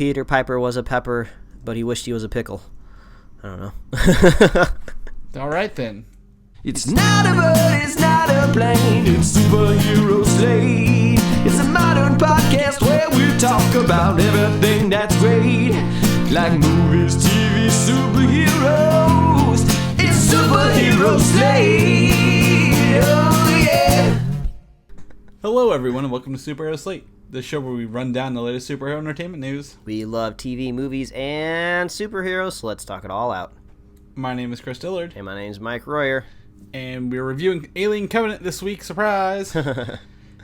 Peter Piper was a pepper, but he wished he was a pickle. I don't know. All right, then. It's not a bird, it's not a plane, it's Superhero Slate. It's a modern podcast where we talk about everything that's great. Like movies, TV, superheroes. It's Superhero Slate. Oh, yeah. Hello, everyone, and welcome to Superhero Slate, the show where we run down the latest superhero entertainment news. We love TV, movies, and superheroes, so let's talk it all out. My name is Chris Dillard. And my name's Mike Royer. And we're reviewing Alien Covenant this week. Surprise!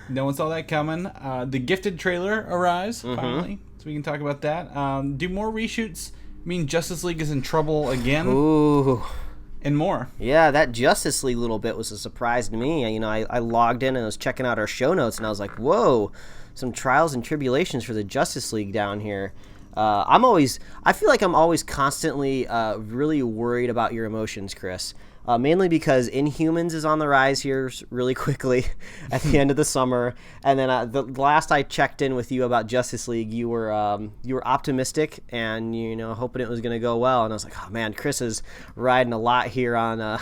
No one saw that coming. The Gifted trailer arrives, finally, so we can talk about that. Do more reshoots mean Justice League is in trouble again? Ooh. And more. Yeah, that Justice League little bit was a surprise to me. You know, I logged in and was checking out our show notes, and I was like, whoa, some trials and tribulations for the Justice League down here. I feel like I'm always constantly really worried about your emotions, Chris. Mainly because Inhumans is on the rise here really quickly at the end of the summer, and then the last I checked in with you about Justice League, you were optimistic and hoping it was going to go well, and I was like, oh man, Chris is riding a lot here on the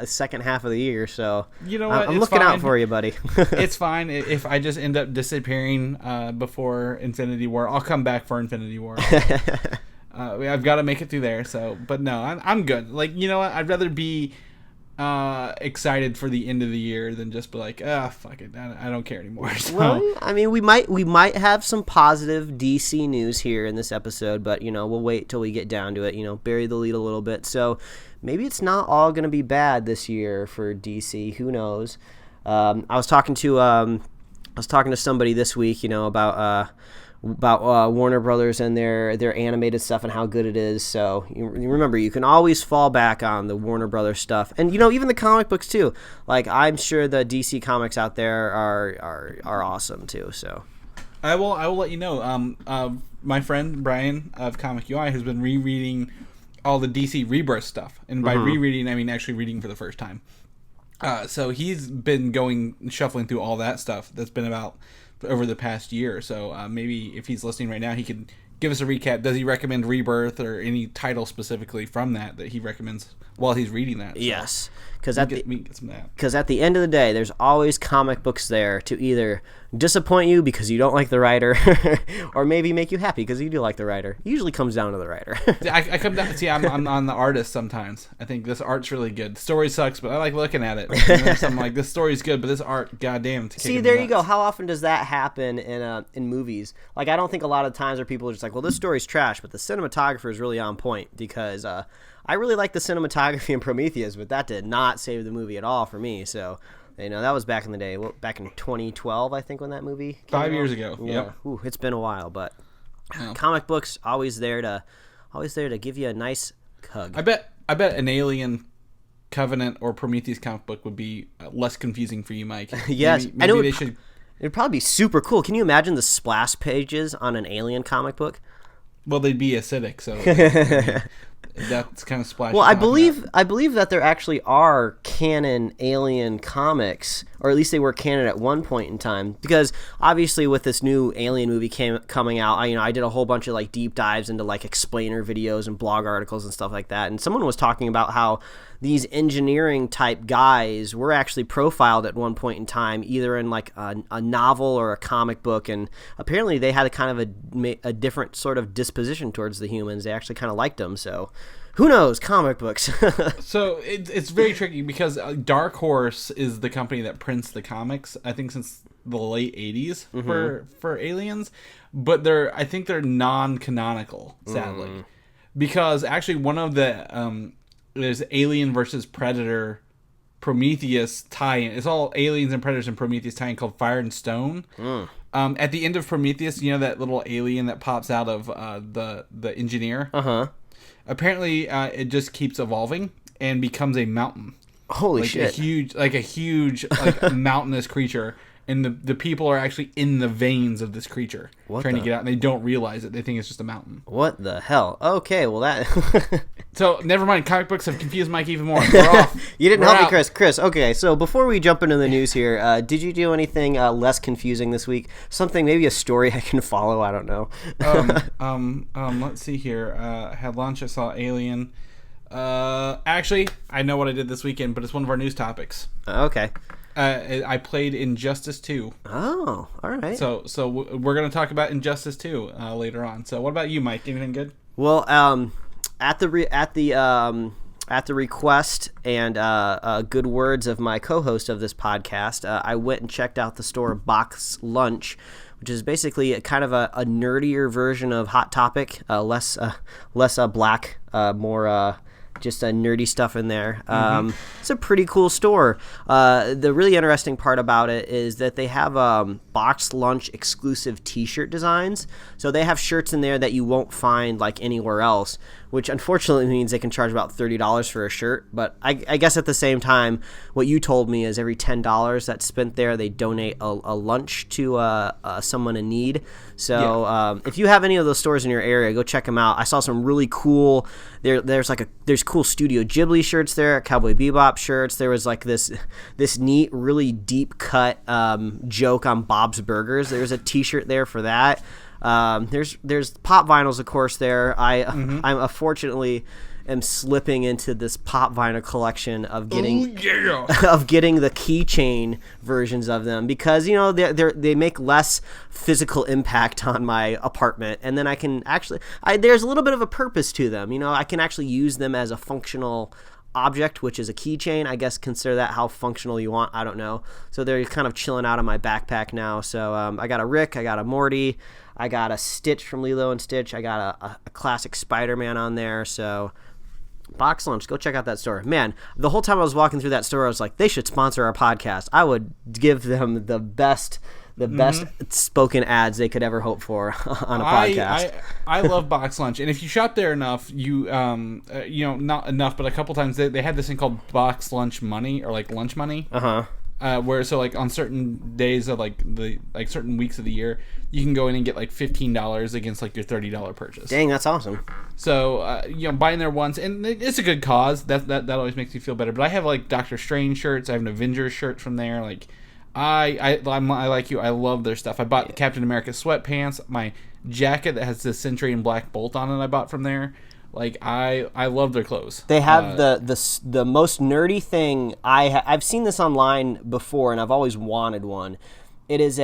second half of the year, so you know what? I'm looking out for you, buddy. It's fine if I just end up disappearing before Infinity War. I'll come back for Infinity War. I've got to make it through there, but no, I'm good. Like, you know what? I'd rather be excited for the end of the year than just be like, fuck it, I don't care anymore. So. Well, I mean, we might have some positive DC news here in this episode, but we'll wait till we get down to it. Bury the lead a little bit. So maybe it's not all going to be bad this year for DC. Who knows? I was talking to somebody this week, about Warner Brothers and their animated stuff and how good it is. So you remember, you can always fall back on the Warner Brothers stuff, and even the comic books too. Like, I'm sure the DC comics out there are awesome too. So I will let you know. My friend Brian of Comic UI has been rereading all the DC Rebirth stuff, and by rereading I mean actually reading for the first time. So he's been shuffling through all that stuff that's been about over the past year. So maybe if he's listening right now, he could give us a recap. Does he recommend Rebirth or any title specifically from that he recommends while he's reading that? So yes, because at the end of the day, there's always comic books there to either disappoint you because you don't like the writer or maybe make you happy because you do like the writer. It usually comes down to the writer. I come down. See, I'm on the artist sometimes. I think this art's really good. The story sucks, but I like looking at it. So I'm like, this story's good, but this art, goddamn. See, there you go. How often does that happen in movies? Like, I don't think a lot of times are people are just like, well, this story's trash, but the cinematographer is really on point, because I really like the cinematography in Prometheus, but that did not save the movie at all for me. So, that was back in the day, back in 2012, I think, when that movie came 5 out. years ago. Yeah. Yep. Ooh, it's been a while, but comic books always there to give you a nice hug. I bet an Alien Covenant or Prometheus comic book would be less confusing for you, Mike. Yes, maybe they should. It'd probably be super cool. Can you imagine the splash pages on an Alien comic book? Well, they'd be acidic, so that's kind of splashy. Well, I believe that there actually are canon Alien comics, or at least they were canon at one point in time. Because obviously, with this new Alien movie coming out, I did a whole bunch of deep dives into explainer videos and blog articles and stuff like that. And someone was talking about how these engineering type guys were actually profiled at one point in time, either in a novel or a comic book, and apparently they had a kind of a different sort of disposition towards the humans. They actually kind of liked them. So who knows? Comic books. So it's very tricky because Dark Horse is the company that prints the comics, I think, since the late 80s for Aliens, but I think they're non-canonical, sadly, because actually one of the there's Alien versus Predator Prometheus tie-in. It's all aliens and predators and Prometheus tie-in called Fire and Stone. At the end of Prometheus, that little alien that pops out of the engineer? Apparently, it just keeps evolving and becomes a mountain. Holy shit. A huge mountainous creature. and the people are actually in the veins of this creature trying to get out, and they don't realize it. They think it's just a mountain. What the hell? Okay, well that... So, never mind. Comic books have confused Mike even more. We're off. You didn't help me, Chris. Chris, okay, so before we jump into the news here, did you do anything less confusing this week? Something, maybe a story I can follow? I don't know. Let's see here. Had lunch. I saw Alien. Actually, I know what I did this weekend, but it's one of our news topics. Okay. I played Injustice 2. Oh, all right. So we're going to talk about Injustice 2 later on. So what about you, Mike? Anything good? Well, at the request and good words of my co-host of this podcast, I went and checked out the store Box Lunch, which is basically a kind of a nerdier version of Hot Topic, less black, more just nerdy stuff in there. It's a pretty cool store. The really interesting part about it is that they have Box Lunch exclusive t-shirt designs. So they have shirts in there that you won't find like anywhere else, which unfortunately means they can charge about $30 for a shirt. But I guess at the same time, what you told me is every $10 that's spent there, they donate a lunch to someone in need. So if you have any of those stores in your area, go check them out. I saw some really cool. There's cool Studio Ghibli shirts there, Cowboy Bebop shirts. There was like this neat, really deep cut joke on Bob's Burgers. There's a T-shirt there for that. There's pop vinyls, of course. There, I'm unfortunately am slipping into this pop vinyl collection of getting of getting the keychain versions of them because they make less physical impact on my apartment, and then I can actually there's a little bit of a purpose to them. I can actually use them as a functional object, which is a keychain. I guess consider that how functional you want. I don't know. So they're kind of chilling out of my backpack now. So I got a Rick, I got a Morty, I got a Stitch from Lilo and Stitch, I got a classic Spider-Man on there. So Box Lunch, go check out that store. Man, the whole time I was walking through that store, I was like, they should sponsor our podcast. I would give them the best spoken ads they could ever hope for on a podcast. I love Box Lunch, and if you shop there enough, you not enough, but a couple times they had this thing called Box Lunch Money or like lunch money. Where so like on certain days of like certain weeks of the year, you can go in and get like $15 against like your $30 purchase. Dang, that's awesome. So buying there once, and it's a good cause. That always makes me feel better. But I have like Doctor Strange shirts. I have an Avengers shirt from there. Like I like you. I love their stuff. I bought Captain America sweatpants. My jacket that has the Sentry and Black Bolt on it, I bought from there. Like I love their clothes. They have the most nerdy thing. I've seen this online before, and I've always wanted one. It is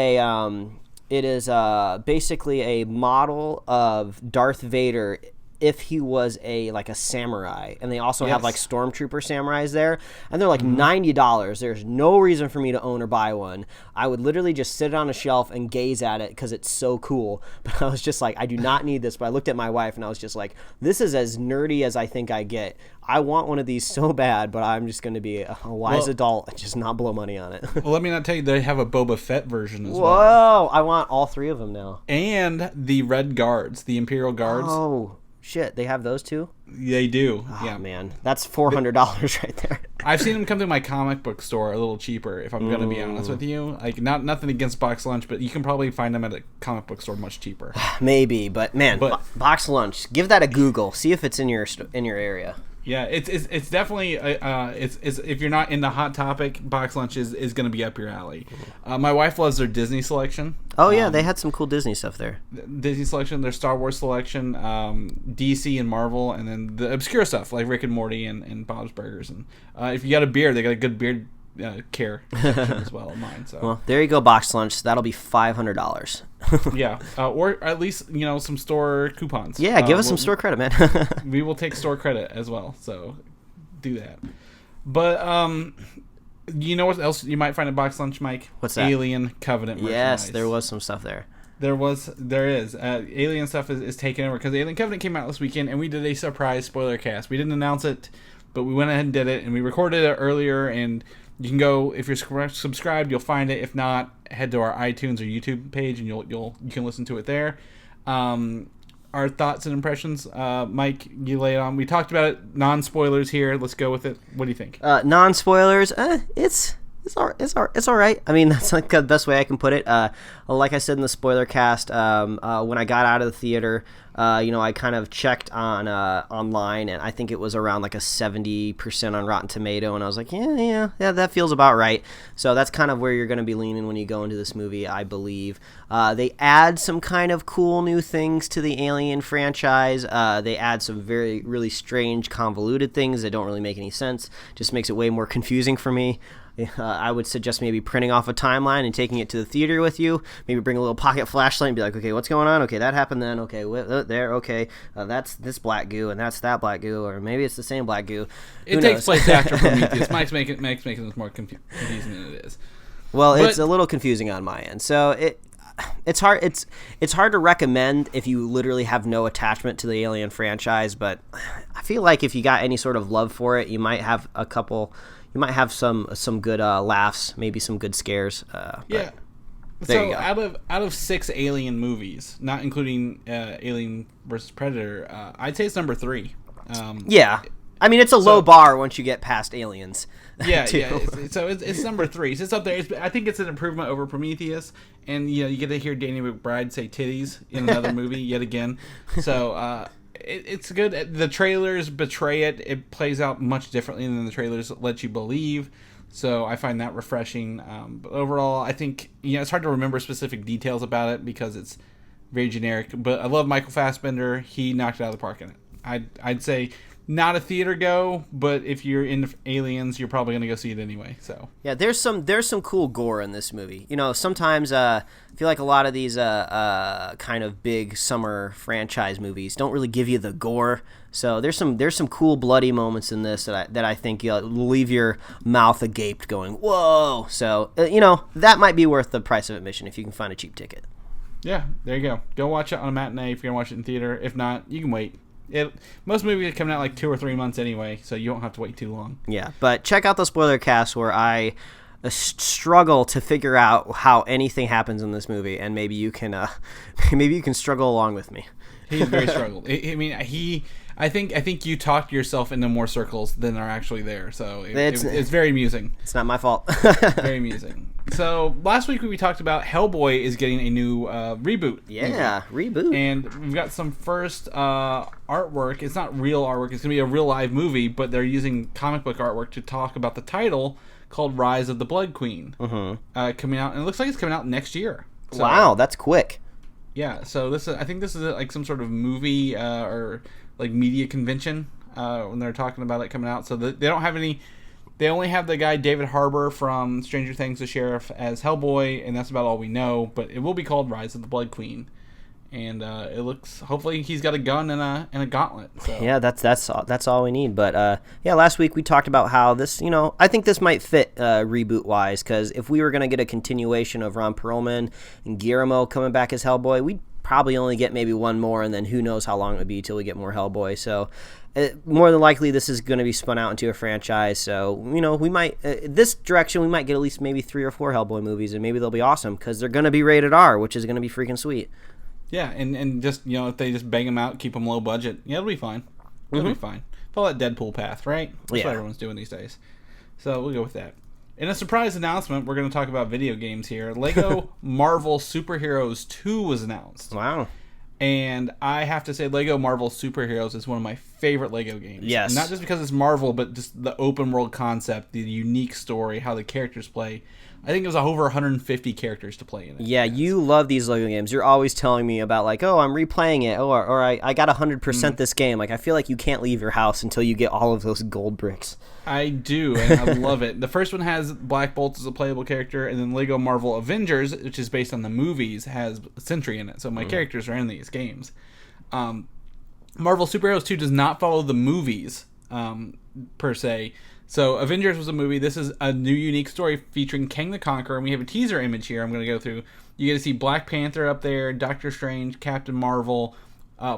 basically a model of Darth Vader if he was a samurai, and they also have like stormtrooper samurais there, and they're like $90. There's no reason for me to own or buy one. I would literally just sit it on a shelf and gaze at it because it's so cool. But I was just like, I do not need this. But I looked at my wife and I was just like, this is as nerdy as I think I get. I want one of these so bad, but I'm just going to be a wise adult and just not blow money on it. Well, let me not tell you, they have a Boba Fett version as well. Whoa, I want all three of them now. And the Red Guards, the Imperial Guards. Oh, shit, they have those too? They do. Oh, yeah, man, that's $400 right there. I've seen them come to my comic book store a little cheaper, if I'm going to be honest with you. Like, nothing against Box Lunch, but you can probably find them at a comic book store much cheaper. Maybe, but man, Box Lunch, give that a Google. See if it's in your area. Yeah, it's definitely it's if you're not into Hot Topic, Box Lunch is going to be up your alley. My wife loves their Disney selection. Oh yeah, they had some cool Disney stuff there. Disney selection, their Star Wars selection, DC and Marvel, and then the obscure stuff like Rick and Morty and Bob's Burgers. And if you got a beard, they got a good beard care section as well of mine. So well, there you go, Box Lunch. That'll be $500. Yeah, or at least some store coupons. Yeah, give us some store credit, man. We will take store credit as well, so do that. But you know what else you might find at Box Lunch, Mike? What's that? Alien Covenant merchandise. Yes, there was some stuff there. There is. Alien stuff is taken over because Alien Covenant came out this weekend, and we did a surprise spoiler cast. We didn't announce it, but we went ahead and did it, and we recorded it earlier, and you can go, if you're subscribed, you'll find it. If not, head to our iTunes or YouTube page, and you can listen to it there. Our thoughts and impressions, Mike, you lay it on. We talked about it, non-spoilers here. Let's go with it. What do you think? Non-spoilers, it's It's all right. I mean, that's like the best way I can put it. Like I said in the spoiler cast, when I got out of the theater, I kind of checked on online, and I think it was around like a 70% on Rotten Tomato, and I was like, yeah, that feels about right. So that's kind of where you're going to be leaning when you go into this movie, I believe. They add some kind of cool new things to the Alien franchise. They add some really strange, convoluted things that don't really make any sense. Just makes it way more confusing for me. I would suggest maybe printing off a timeline and taking it to the theater with you. Maybe bring a little pocket flashlight and be like, okay, what's going on? Okay, that happened then. Okay, there. Okay, that's this black goo and that's that black goo, or maybe it's the same black goo. It takes place after Prometheus. Mike's making this more confusing than it is. Well, it's a little confusing on my end. So it's hard. It's hard to recommend if you literally have no attachment to the Alien franchise. But I feel like if you got any sort of love for it, you might have a couple. You might have some good laughs, maybe some good scares. Yeah. So out of 6 Alien movies, not including Alien versus Predator, I'd say it's number 3. Yeah. I mean, it's a low bar once you get past Aliens. Yeah, yeah. So it's number 3. So it's up there. I think it's an improvement over Prometheus, and you get to hear Danny McBride say titties in another movie yet again. So it's good. The trailers betray it. It plays out much differently than the trailers let you believe. So I find that refreshing. But overall, I think it's hard to remember specific details about it because it's very generic. But I love Michael Fassbender. He knocked it out of the park in it. I'd say not a theater go, but if you're into Aliens, you're probably gonna go see it anyway. So yeah, there's some cool gore in this movie. Sometimes I feel like a lot of these kind of big summer franchise movies don't really give you the gore. So there's some cool bloody moments in this that I think will leave your mouth agape, going whoa. So that might be worth the price of admission if you can find a cheap ticket. Yeah, there you go. Go watch it on a matinee if you're gonna watch it in theater. If not, you can wait. Most movies are coming out like 2 or 3 months anyway, so you don't have to wait too long. Yeah, but check out the spoiler cast where I struggle to figure out how anything happens in this movie, and maybe you can struggle along with me. He's very struggled. I think you talked yourself into more circles than are actually there, so it's very amusing. It's not my fault. Very amusing. So last week we talked about Hellboy is getting a new reboot. Yeah, reboot. And we've got some first artwork. It's not real artwork. It's going to be a real live movie, but they're using comic book artwork to talk about the title called Rise of the Blood Queen. Coming out, and it looks like it's coming out next year. So, wow, that's quick. Yeah, so I think this is like some sort of movie or like media convention when they're talking about it coming out. So they don't have any. They only have the guy David Harbour from Stranger Things, the sheriff, as Hellboy, and that's about all we know. But it will be called Rise of the Blood Queen, and it looks. Hopefully, he's got a gun and a gauntlet. So. Yeah, that's all we need. But last week we talked about how this. I think this might fit reboot wise, because if we were gonna get a continuation of Ron Perlman and Guillermo coming back as Hellboy, we'd probably only get maybe one more, and then who knows how long it would be till we get more Hellboy. So more than likely this is going to be spun out into a franchise. So we might this direction we might get at least maybe 3 or 4 Hellboy movies, and maybe they'll be awesome because they're going to be rated R, which is going to be freaking sweet. Yeah, and just if they just bang them out, keep them low budget, it'll be fine. It'll be fine. Follow that Deadpool path, right? That's what everyone's doing these days. So we'll go with that. In a surprise announcement, we're going to talk about video games here. Lego Marvel Superheroes 2 was announced. Wow. And I have to say, Lego Marvel Superheroes is one of my favorite Lego games. Yes. And not just because it's Marvel, but just the open world concept, the unique story, how the characters play. I think it was over 150 characters to play in it. Yeah, you love these Lego games. You're always telling me about I'm replaying it, or I got 100% this game. I feel like you can't leave your house until you get all of those gold bricks. I do, and I love it. The first one has Black Bolt as a playable character, and then Lego Marvel Avengers, which is based on the movies, has Sentry in it. So my characters are in these games. Marvel Superheroes 2 does not follow the movies per se. So Avengers was a movie. This is a new unique story featuring Kang the Conqueror, and we have a teaser image here I'm going to go through. You get to see Black Panther up there, Doctor Strange, Captain Marvel,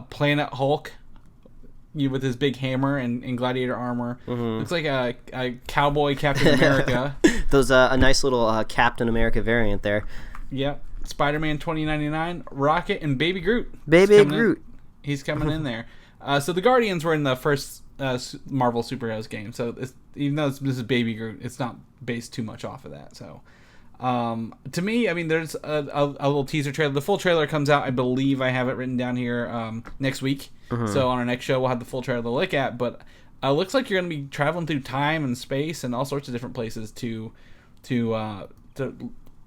Planet Hulk with his big hammer and gladiator armor. Looks like a cowboy Captain America. Those a nice little Captain America variant there. Yep. Spider-Man 2099, Rocket, and Baby Groot. Baby Groot. He's coming in there. So the Guardians were in the first Marvel superheroes game. So even though this is Baby Groot, it's not based too much off of that. So to me, I mean, there's a little teaser trailer. The full trailer comes out, I believe I have it written down here, next week. So on our next show, we'll have the full trailer to look at. But it looks like you're going to be traveling through time and space and all sorts of different places to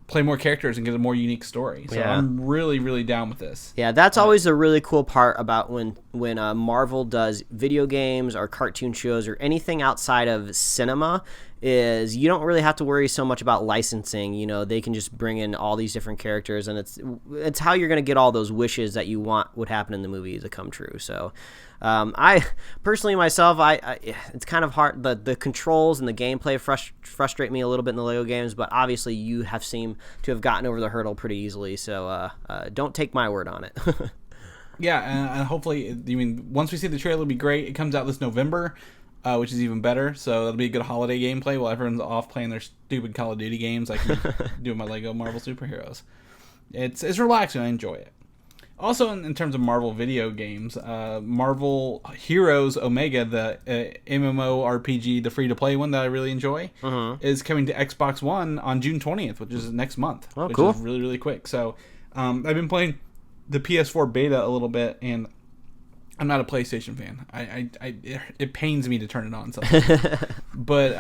play more characters and get a more unique story. So I'm really, really down with this. Yeah, that's always a really cool part about when Marvel does video games or cartoon shows or anything outside of cinema, is you don't really have to worry so much about licensing. You know, they can just bring in all these different characters, and it's how you're going to get all those wishes that you want would happen in the movie to come true. So I personally myself, I it's kind of hard. The controls and the gameplay frustrate me a little bit in the Lego games, but obviously you have seemed to have gotten over the hurdle pretty easily. So don't take my word on it. Yeah, and hopefully, I mean, once we see the trailer, it'll be great. It comes out this November, which is even better. So that'll be a good holiday gameplay while everyone's off playing their stupid Call of Duty games. I can do my Lego Marvel superheroes. It's relaxing. I enjoy it. Also, in terms of Marvel video games, Marvel Heroes Omega, the MMORPG, the free-to-play one that I really enjoy, is coming to Xbox One on June 20th, which is next month, which cool. is really, really quick. So I've been playing the PS4 beta a little bit, and I'm not a PlayStation fan. It pains me to turn it on sometimes. But,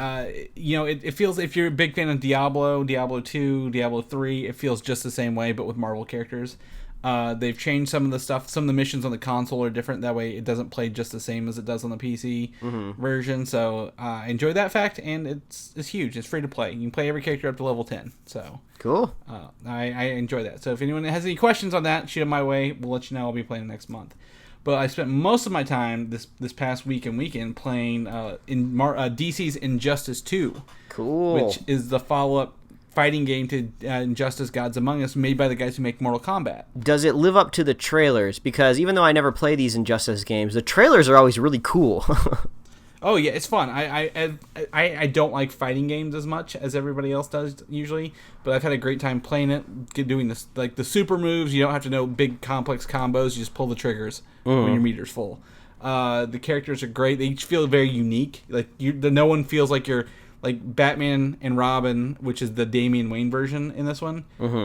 it feels, if you're a big fan of Diablo 2, Diablo 3, it feels just the same way, but with Marvel characters. They've changed some of the stuff. Some of the missions on the console are different. That way it doesn't play just the same as it does on the PC version. So I enjoy that fact, and it's huge. It's free to play. You can play every character up to level 10. So cool. I enjoy that. So if anyone has any questions on that, shoot them my way. We'll let you know. I'll be playing next month. But I spent most of my time this past week and weekend playing DC's Injustice 2. Cool. Which is the follow-up fighting game to Injustice Gods Among Us, made by the guys who make Mortal Kombat. Does it live up to the trailers? Because even though I never play these Injustice games, the trailers are always really cool. Oh yeah, it's fun. I don't like fighting games as much as everybody else does usually, but I've had a great time playing it, doing this, like the super moves. You don't have to know big complex combos. You just pull the triggers when your meter's full. The characters are great. They each feel very unique. Like no one feels like you're like Batman and Robin, which is the Damian Wayne version in this one,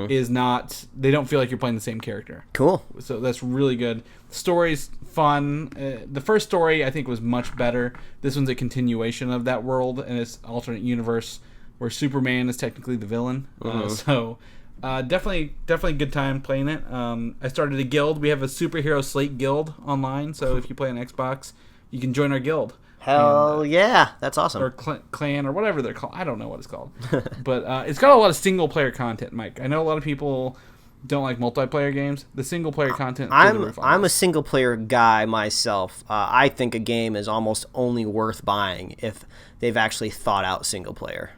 is not. They don't feel like you're playing the same character. Cool. So that's really good. The story's fun. The first story I think was much better. This one's a continuation of that world, and it's alternate universe where Superman is technically the villain. So definitely good time playing it. I started a guild. We have a superhero Slate guild online. So if you play on Xbox, you can join our guild. Hell yeah, that's awesome. Or clan or whatever they're called. I don't know what it's called. But it's got a lot of single player content, Mike. I know a lot of people don't like multiplayer games. The single player content. I'm a single player guy myself. I think a game is almost only worth buying if they've actually thought out single player.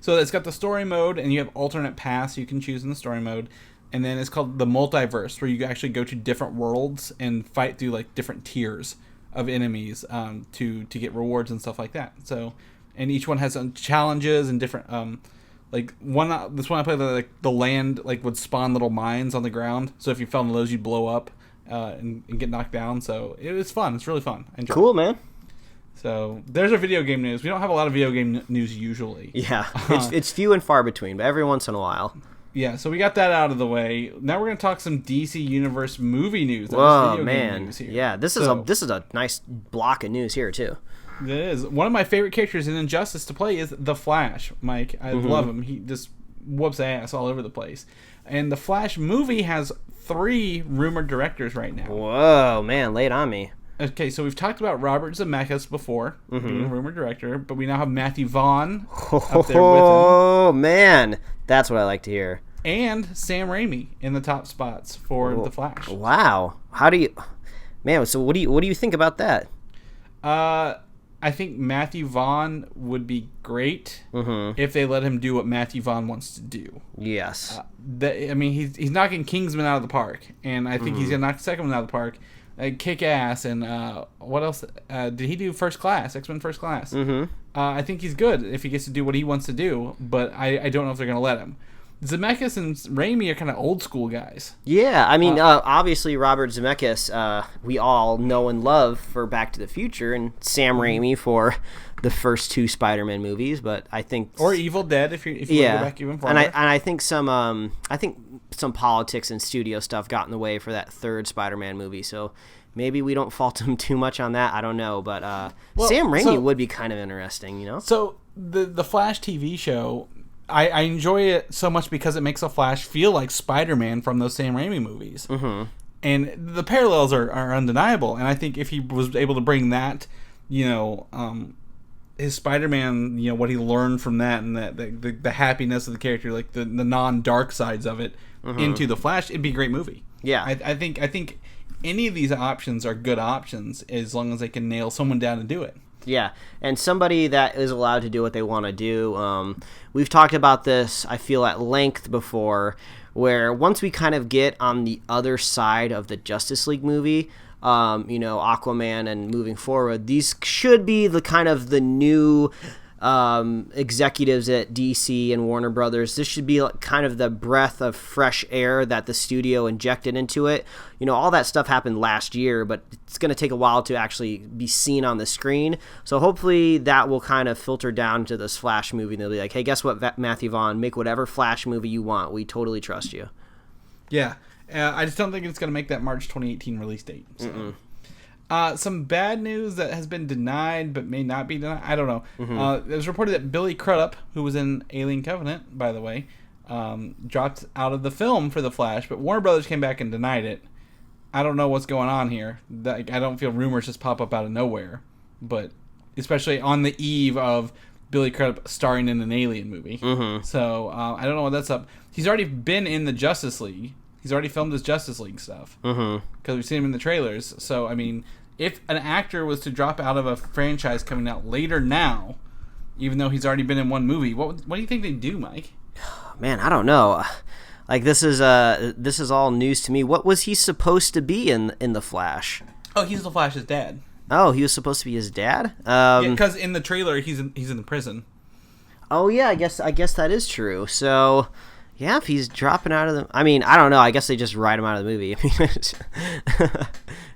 So it's got the story mode, and you have alternate paths you can choose in the story mode. And then it's called the multiverse, where you actually go to different worlds and fight through like different tiers of enemies to get rewards and stuff like that. So, and each one has some challenges and different this one I played, like the land like would spawn little mines on the ground. So if you fell into those, you'd blow up and get knocked down. So it was fun. It's really fun. I enjoyed it. Cool, man. So there's our video game news. We don't have a lot of video game news usually. Yeah, it's few and far between, but every once in a while. Yeah, so we got that out of the way. Now we're going to talk some DC Universe movie news. Whoa, man! Yeah, this is a nice block of news here too. It is. One of my favorite characters in Injustice to play is the Flash. Mike, I love him. He just whoops ass all over the place. And the Flash movie has 3 rumored directors right now. Whoa, man! Lay it on me. Okay, so we've talked about Robert Zemeckis before, being a rumored director, but we now have Matthew Vaughn up there with him. Oh, man. That's what I like to hear. And Sam Raimi in the top spots for The Flash. Wow. How do you... Man, so what do you think about that? I think Matthew Vaughn would be great if they let him do what Matthew Vaughn wants to do. Yes. He's knocking Kingsman out of the park, and I think he's going to knock the second one out of the park. Kick Ass, and what else? Did he do First Class? X-Men First Class. I think he's good if he gets to do what he wants to do, but I don't know if they're going to let him. Zemeckis and Raimi are kind of old school guys. Yeah, I mean, obviously Robert Zemeckis, we all know and love for Back to the Future, and Sam Raimi for the first 2 Spider-Man movies. But I think, or Evil Dead, if you want to go back even farther. And I think some politics and studio stuff got in the way for that 3rd Spider-Man movie. So maybe we don't fault him too much on that. I don't know, but Sam Raimi would be kind of interesting, you know. So the Flash TV show, I enjoy it so much because it makes the Flash feel like Spider-Man from those Sam Raimi movies. Mm-hmm. And the parallels are undeniable. And I think if he was able to bring that, his Spider-Man, what he learned from that and the happiness of the character, like the non-dark sides of it, into the Flash, it'd be a great movie. Yeah. I think any of these options are good options as long as they can nail someone down to do it. Yeah, and somebody that is allowed to do what they want to do. We've talked about this, I feel, at length before, where once we kind of get on the other side of the Justice League movie, Aquaman and moving forward, these should be the kind of the new executives at DC and Warner Brothers. This should be like kind of the breath of fresh air that the studio injected into it. All that stuff happened last year, but it's going to take a while to actually be seen on the screen. So hopefully that will kind of filter down to this Flash movie. And they'll be like, hey, guess what, Matthew Vaughn, make whatever Flash movie you want. We totally trust you. Yeah. I just don't think it's going to make that March 2018 release date. So. Some bad news that has been denied but may not be denied. I don't know. It was reported that Billy Crudup, who was in Alien Covenant, by the way, dropped out of the film for The Flash, but Warner Brothers came back and denied it. I don't know what's going on here. I don't feel rumors just pop up out of nowhere, but especially on the eve of Billy Crudup starring in an Alien movie. So I don't know what that's up. He's already been in the Justice League. He's already filmed his Justice League stuff because we've seen him in the trailers. So, I mean, if an actor was to drop out of a franchise coming out later now, even though he's already been in one movie, what do you think they'd do, Mike? Man, I don't know. Like, this is all news to me. What was he supposed to be in The Flash? Oh, he's The Flash's dad. Oh, he was supposed to be his dad? Yeah, because in the trailer he's in the prison. Oh yeah, I guess that is true. So. Yeah, if he's dropping out of the... I mean, I don't know. I guess they just write him out of the movie. I mean,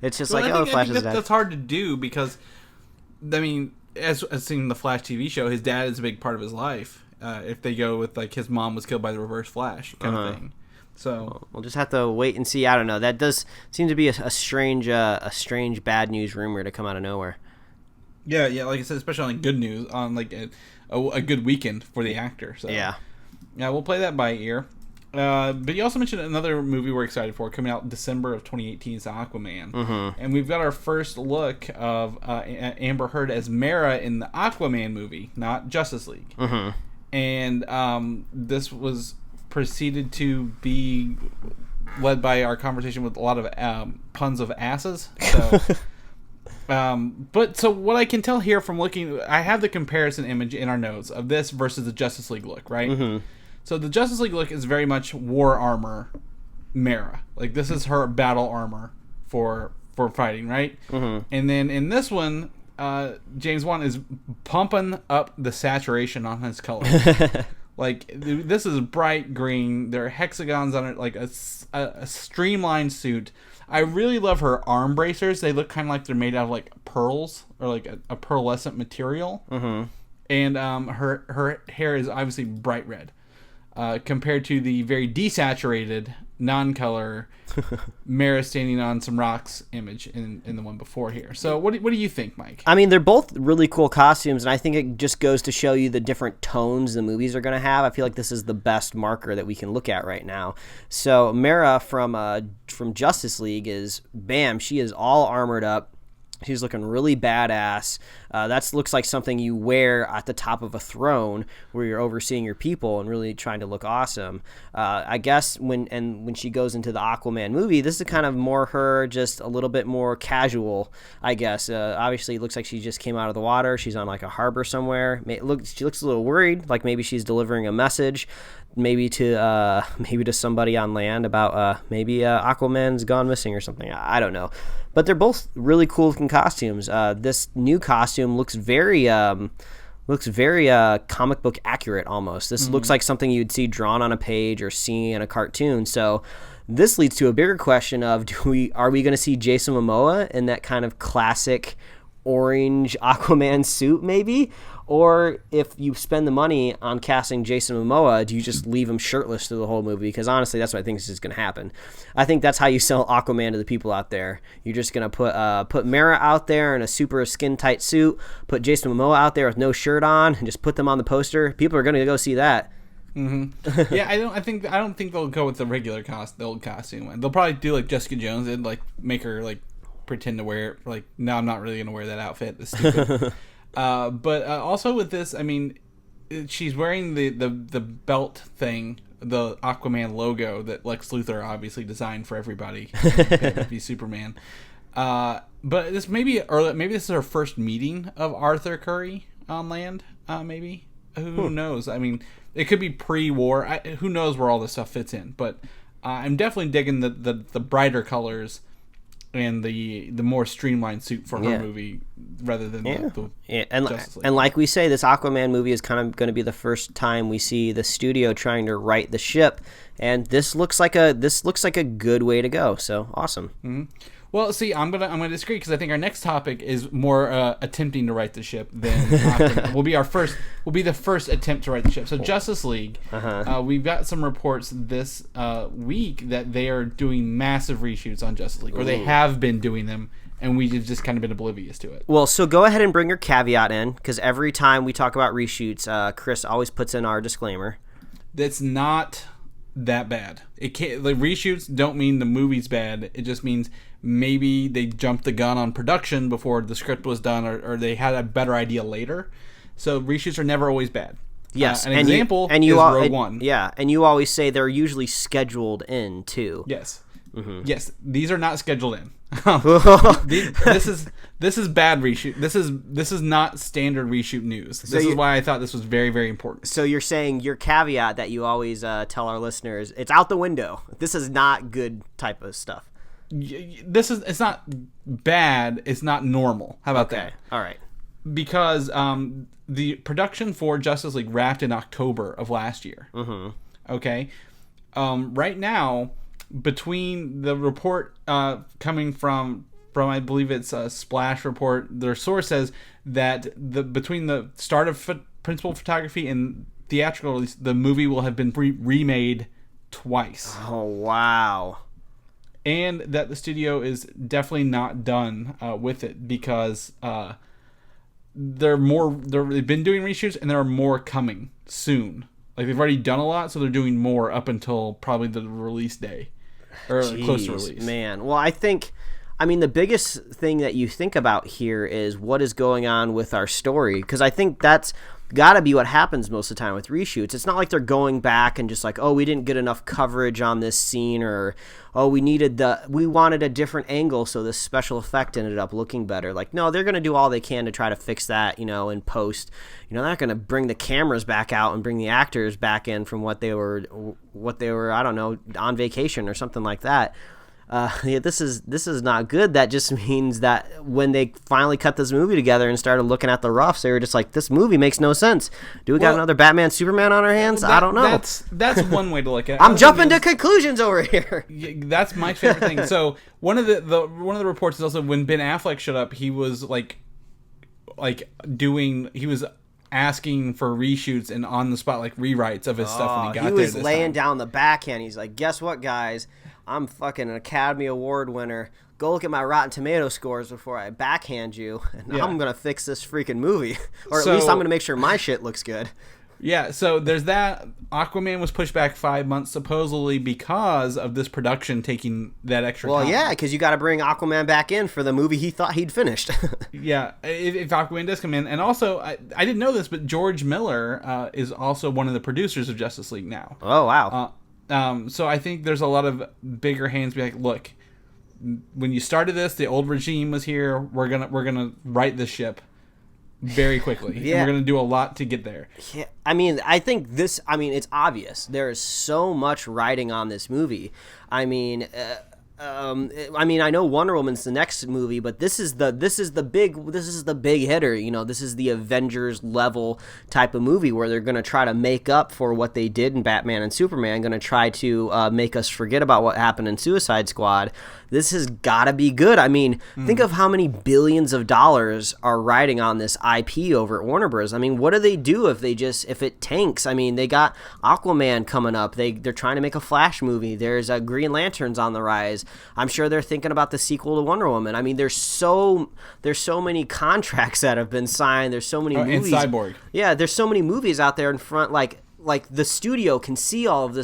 it's just Flash is dead. That's hard to do because, I mean, as seen the Flash TV show, his dad is a big part of his life. If they go with, like, his mom was killed by the Reverse Flash kind of thing. So we'll just have to wait and see. I don't know. That does seem to be a strange bad news rumor to come out of nowhere. Yeah, like I said, especially on good news, on, like, a good weekend for the actor. So. Yeah, we'll play that by ear. But you also mentioned another movie we're excited for coming out December of 2018 is Aquaman. And we've got our first look of Amber Heard as Mera in the Aquaman movie, not Justice League. And this was proceeded to be led by our conversation with a lot of puns of asses. So, so what I can tell here from looking, I have the comparison image in our notes of this versus the Justice League look, right? So the Justice League look is very much war armor Mera. Like, this is her battle armor for fighting, right? And then in this one, James Vaughn is pumping up the saturation on his color. Like, this is bright green. There are hexagons on it, like a streamlined suit. I really love her arm bracers. They look kind of like they're made out of, like, pearls or, like, a pearlescent material. And her hair is obviously bright red. Compared to the very desaturated, non-color Mera standing on some rocks image in the one before here. So what do you think, Mike? I mean, they're both really cool costumes, and I think it just goes to show you the different tones the movies are going to have. I feel like this is the best marker that we can look at right now. So Mera from Justice League is, bam, she is all armored up. She's looking really badass. That looks like something you wear at the top of a throne where you're overseeing your people and really trying to look awesome. I guess when she goes into the Aquaman movie, this is kind of more her, just a little bit more casual, I guess. Obviously, it looks like she just came out of the water. She's on, like, a harbor somewhere. She looks a little worried, like maybe she's delivering a message. Maybe to somebody on land about maybe Aquaman's gone missing or something. I don't know, but they're both really cool looking costumes. This new costume looks very Looks very comic book accurate almost. This looks like something you'd see drawn on a page or see in a cartoon. So this leads to a bigger question of are we going to see Jason Momoa in that kind of classic orange Aquaman suit maybe? Or if you spend the money on casting Jason Momoa, do you just leave him shirtless through the whole movie? Because honestly, that's what I think is going to happen. I think that's how you sell Aquaman to the people out there. You're just going to put Mera out there in a super skin-tight suit, put Jason Momoa out there with no shirt on, and just put them on the poster. People are going to go see that. Mm-hmm. Yeah, I don't think they'll go with the regular the old costume. They'll probably do like Jessica Jones and like make her like pretend to wear it. Like, no, I'm not really going to wear that outfit. It's stupid. But also with this, I mean, she's wearing the belt thing, the Aquaman logo that Lex Luthor obviously designed for everybody to be Superman. But this maybe this is her first meeting of Arthur Curry on land. Maybe who knows? I mean, it could be pre-war. Who knows where all this stuff fits in? But I'm definitely digging the brighter colors and the more streamlined suit for her movie rather than the Justice League. And like we say, this Aquaman movie is kind of going to be the first time we see the studio trying to right the ship, and this looks like a good way to go. So awesome. Mm-hmm. Well, see, I'm gonna disagree because I think our next topic is more attempting to right the ship than will be the first attempt to right the ship. So Justice League, we've got some reports this week that they are doing massive reshoots on Justice League, or they have been doing them, and we've just kind of been oblivious to it. Well, so go ahead and bring your caveat in, because every time we talk about reshoots, Chris always puts in our disclaimer. That's not that bad. It can't. Like, reshoots don't mean the movie's bad. It just means maybe they jumped the gun on production before the script was done, or they had a better idea later. So reshoots are never always bad. Yes, an example is Rogue One. Yeah, and you always say they're usually scheduled in too. Yes. Mm-hmm. Yes, these are not scheduled in. This is bad reshoot. This is not standard reshoot news. This is why I thought this was very, very important. So you're saying your caveat that you always tell our listeners, it's out the window. This is not good type of stuff. It's not bad. It's not normal. How about that? All right. Because the production for Justice League wrapped in October of last year. Mm-hmm. Okay. Right now, between the report coming from I believe it's a Splash report, their source says that between the start of principal photography and theatrical release, the movie will have been remade twice. Oh, wow. And that the studio is definitely not done with it because they've been doing reshoots and there are more coming soon. Like, they've already done a lot, so they're doing more up until probably the release day or close to release. Man, well, I mean, the biggest thing that you think about here is what is going on with our story, because I think that's got to be what happens most of the time with reshoots. It's not like they're going back and just like, oh, we didn't get enough coverage on this scene, or oh, we wanted a different angle, so this special effect ended up looking better. Like, no, they're going to do all they can to try to fix that, in post. They're not going to bring the cameras back out and bring the actors back in from what they were, I don't know, on vacation or something like that. This is not good. That just means that when they finally cut this movie together and started looking at the roughs, they were just like, this movie makes no sense. Do we got another Batman Superman on our hands? I don't know. That's one way to look at it. I'm jumping to conclusions over here. That's my favorite thing. So one of the reports is also when Ben Affleck showed up, he was he was asking for reshoots and on the spot rewrites of his stuff when he got there. He was laying down the backhand. He's like, guess what, guys? I'm fucking an Academy Award winner. Go look at my Rotten Tomato scores before I backhand you, and I'm going to fix this freaking movie. Or at least I'm going to make sure my shit looks good. Yeah, so there's that. Aquaman was pushed back 5 months, supposedly because of this production taking that extra time. Well, yeah, because you got to bring Aquaman back in for the movie he thought he'd finished. Yeah, if Aquaman does come in. And also, I didn't know this, but George Miller is also one of the producers of Justice League now. Oh, wow. So I think there's a lot of bigger hands be like, look, when you started this, the old regime was here. We're gonna right the ship very quickly. Yeah. And we're gonna do a lot to get there. Yeah. I mean, it's obvious. There is so much writing on this movie. I mean, I mean, I know Wonder Woman's the next movie, but this is the big hitter. You know, this is the Avengers level type of movie where they're going to try to make up for what they did in Batman and Superman. Going to try to make us forget about what happened in Suicide Squad. This has got to be good. I mean, think of how many billions of dollars are riding on this IP over at Warner Bros. I mean, what do they do if it tanks? I mean, they got Aquaman coming up. They're trying to make a Flash movie. There's Green Lanterns on the rise. I'm sure they're thinking about the sequel to Wonder Woman. I mean, there's so many contracts that have been signed. There's so many movies. And Cyborg. Yeah, there's so many movies out there in front. Like the studio can see all of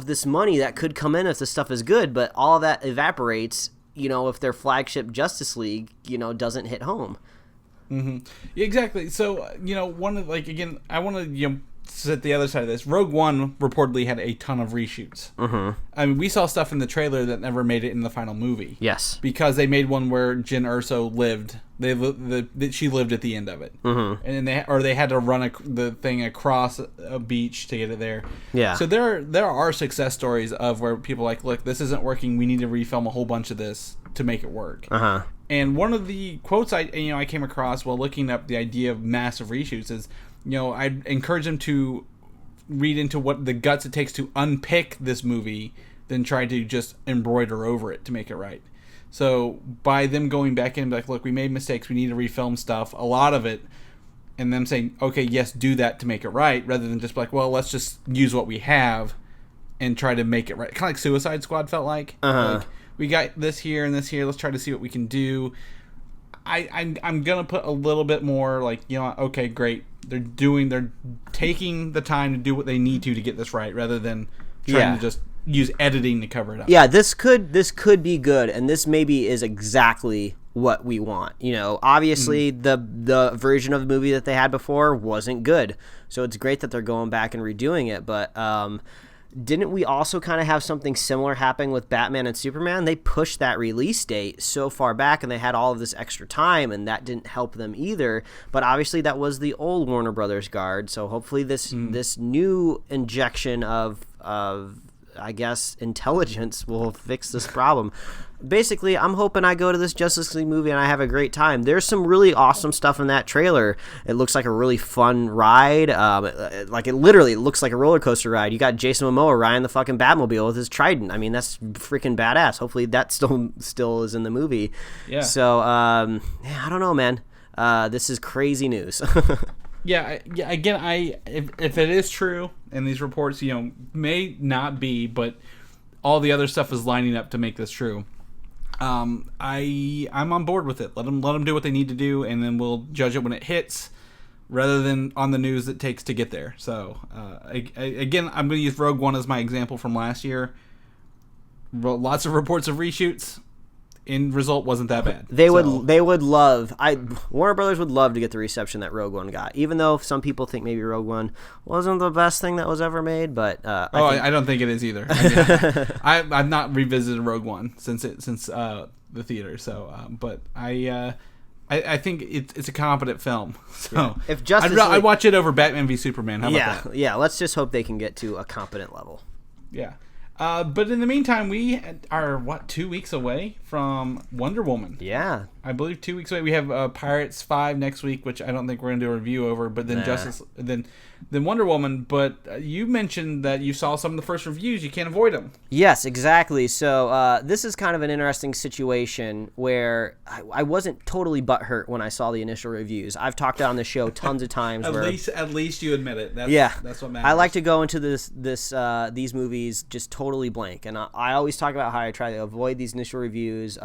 this money that could come in if the stuff is good, but all of that evaporates, you know, if their flagship Justice League, you know, doesn't hit home. Mm-hmm. Yeah, exactly. So, you know, I want to, sit the other side of this. Rogue One reportedly had a ton of reshoots. Mm-hmm. I mean, we saw stuff in the trailer that never made it in the final movie. Yes. Because they made one where Jyn Erso lived. She lived at the end of it. Mm-hmm. And they had to run the thing across a beach to get it there. Yeah. So there are success stories of where people are like, look, this isn't working. We need to refilm a whole bunch of this to make it work. Uh-huh. And one of the quotes I came across while looking up the idea of massive reshoots is, I'd encourage them to read into what the guts it takes to unpick this movie than try to just embroider over it to make it right. So by them going back in and be like, look, we made mistakes, we need to refilm stuff, a lot of it, and them saying, okay, yes, do that to make it right, rather than just be like, well, let's just use what we have and try to make it right. Kind of like Suicide Squad felt like. Uh-huh. Like, we got this here and this here, let's try to see what we can do. I'm gonna put a little bit more like, okay, great. They're taking the time to do what they need to get this right, rather than trying to just use editing to cover it up. Yeah, this could be good, and this maybe is exactly what we want. Obviously the version of the movie that they had before wasn't good, so it's great that they're going back and redoing it. But didn't we also kind of have something similar happening with Batman and Superman? They pushed that release date so far back, and they had all of this extra time, and that didn't help them either. But obviously that was the old Warner Brothers guard, so hopefully this new injection of I guess intelligence will fix this problem. Basically, I'm hoping I go to this Justice League movie and I have a great time. There's some really awesome stuff in that trailer. It looks like a really fun ride. It literally looks like a roller coaster ride. You got Jason Momoa riding the fucking Batmobile with his trident. I mean, that's freaking badass. Hopefully that still is in the movie. Yeah. So, I don't know, man. This is crazy news. Yeah. Again, if it is true, and these reports, may not be, but all the other stuff is lining up to make this true. I'm on board with it. Let them do what they need to do, and then we'll judge it when it hits, rather than on the news it takes to get there. So, again, I'm going to use Rogue One as my example from last year. Lots of reports of reshoots. End result wasn't that bad. Warner Brothers would love to get the reception that Rogue One got, even though some people think maybe Rogue One wasn't the best thing that was ever made. But I don't think it is either. I mean, I've not revisited Rogue One since the theater. So, but I think it's a competent film. So if I'd watch it over Batman v Superman. How about that? Yeah. Let's just hope they can get to a competent level. Yeah. But in the meantime, we are, 2 weeks away from Wonder Woman. Yeah. I believe 2 weeks away. We have Pirates 5 next week, which I don't think we're going to do a review over, but then then Wonder Woman. But you mentioned that you saw some of the first reviews. You can't avoid them. Yes, exactly. So this is kind of an interesting situation where I wasn't totally butthurt when I saw the initial reviews. I've talked on the show tons of times. At least you admit it. That's what matters. I like to go into these movies just totally blank, and I always talk about how I try to avoid these initial reviews.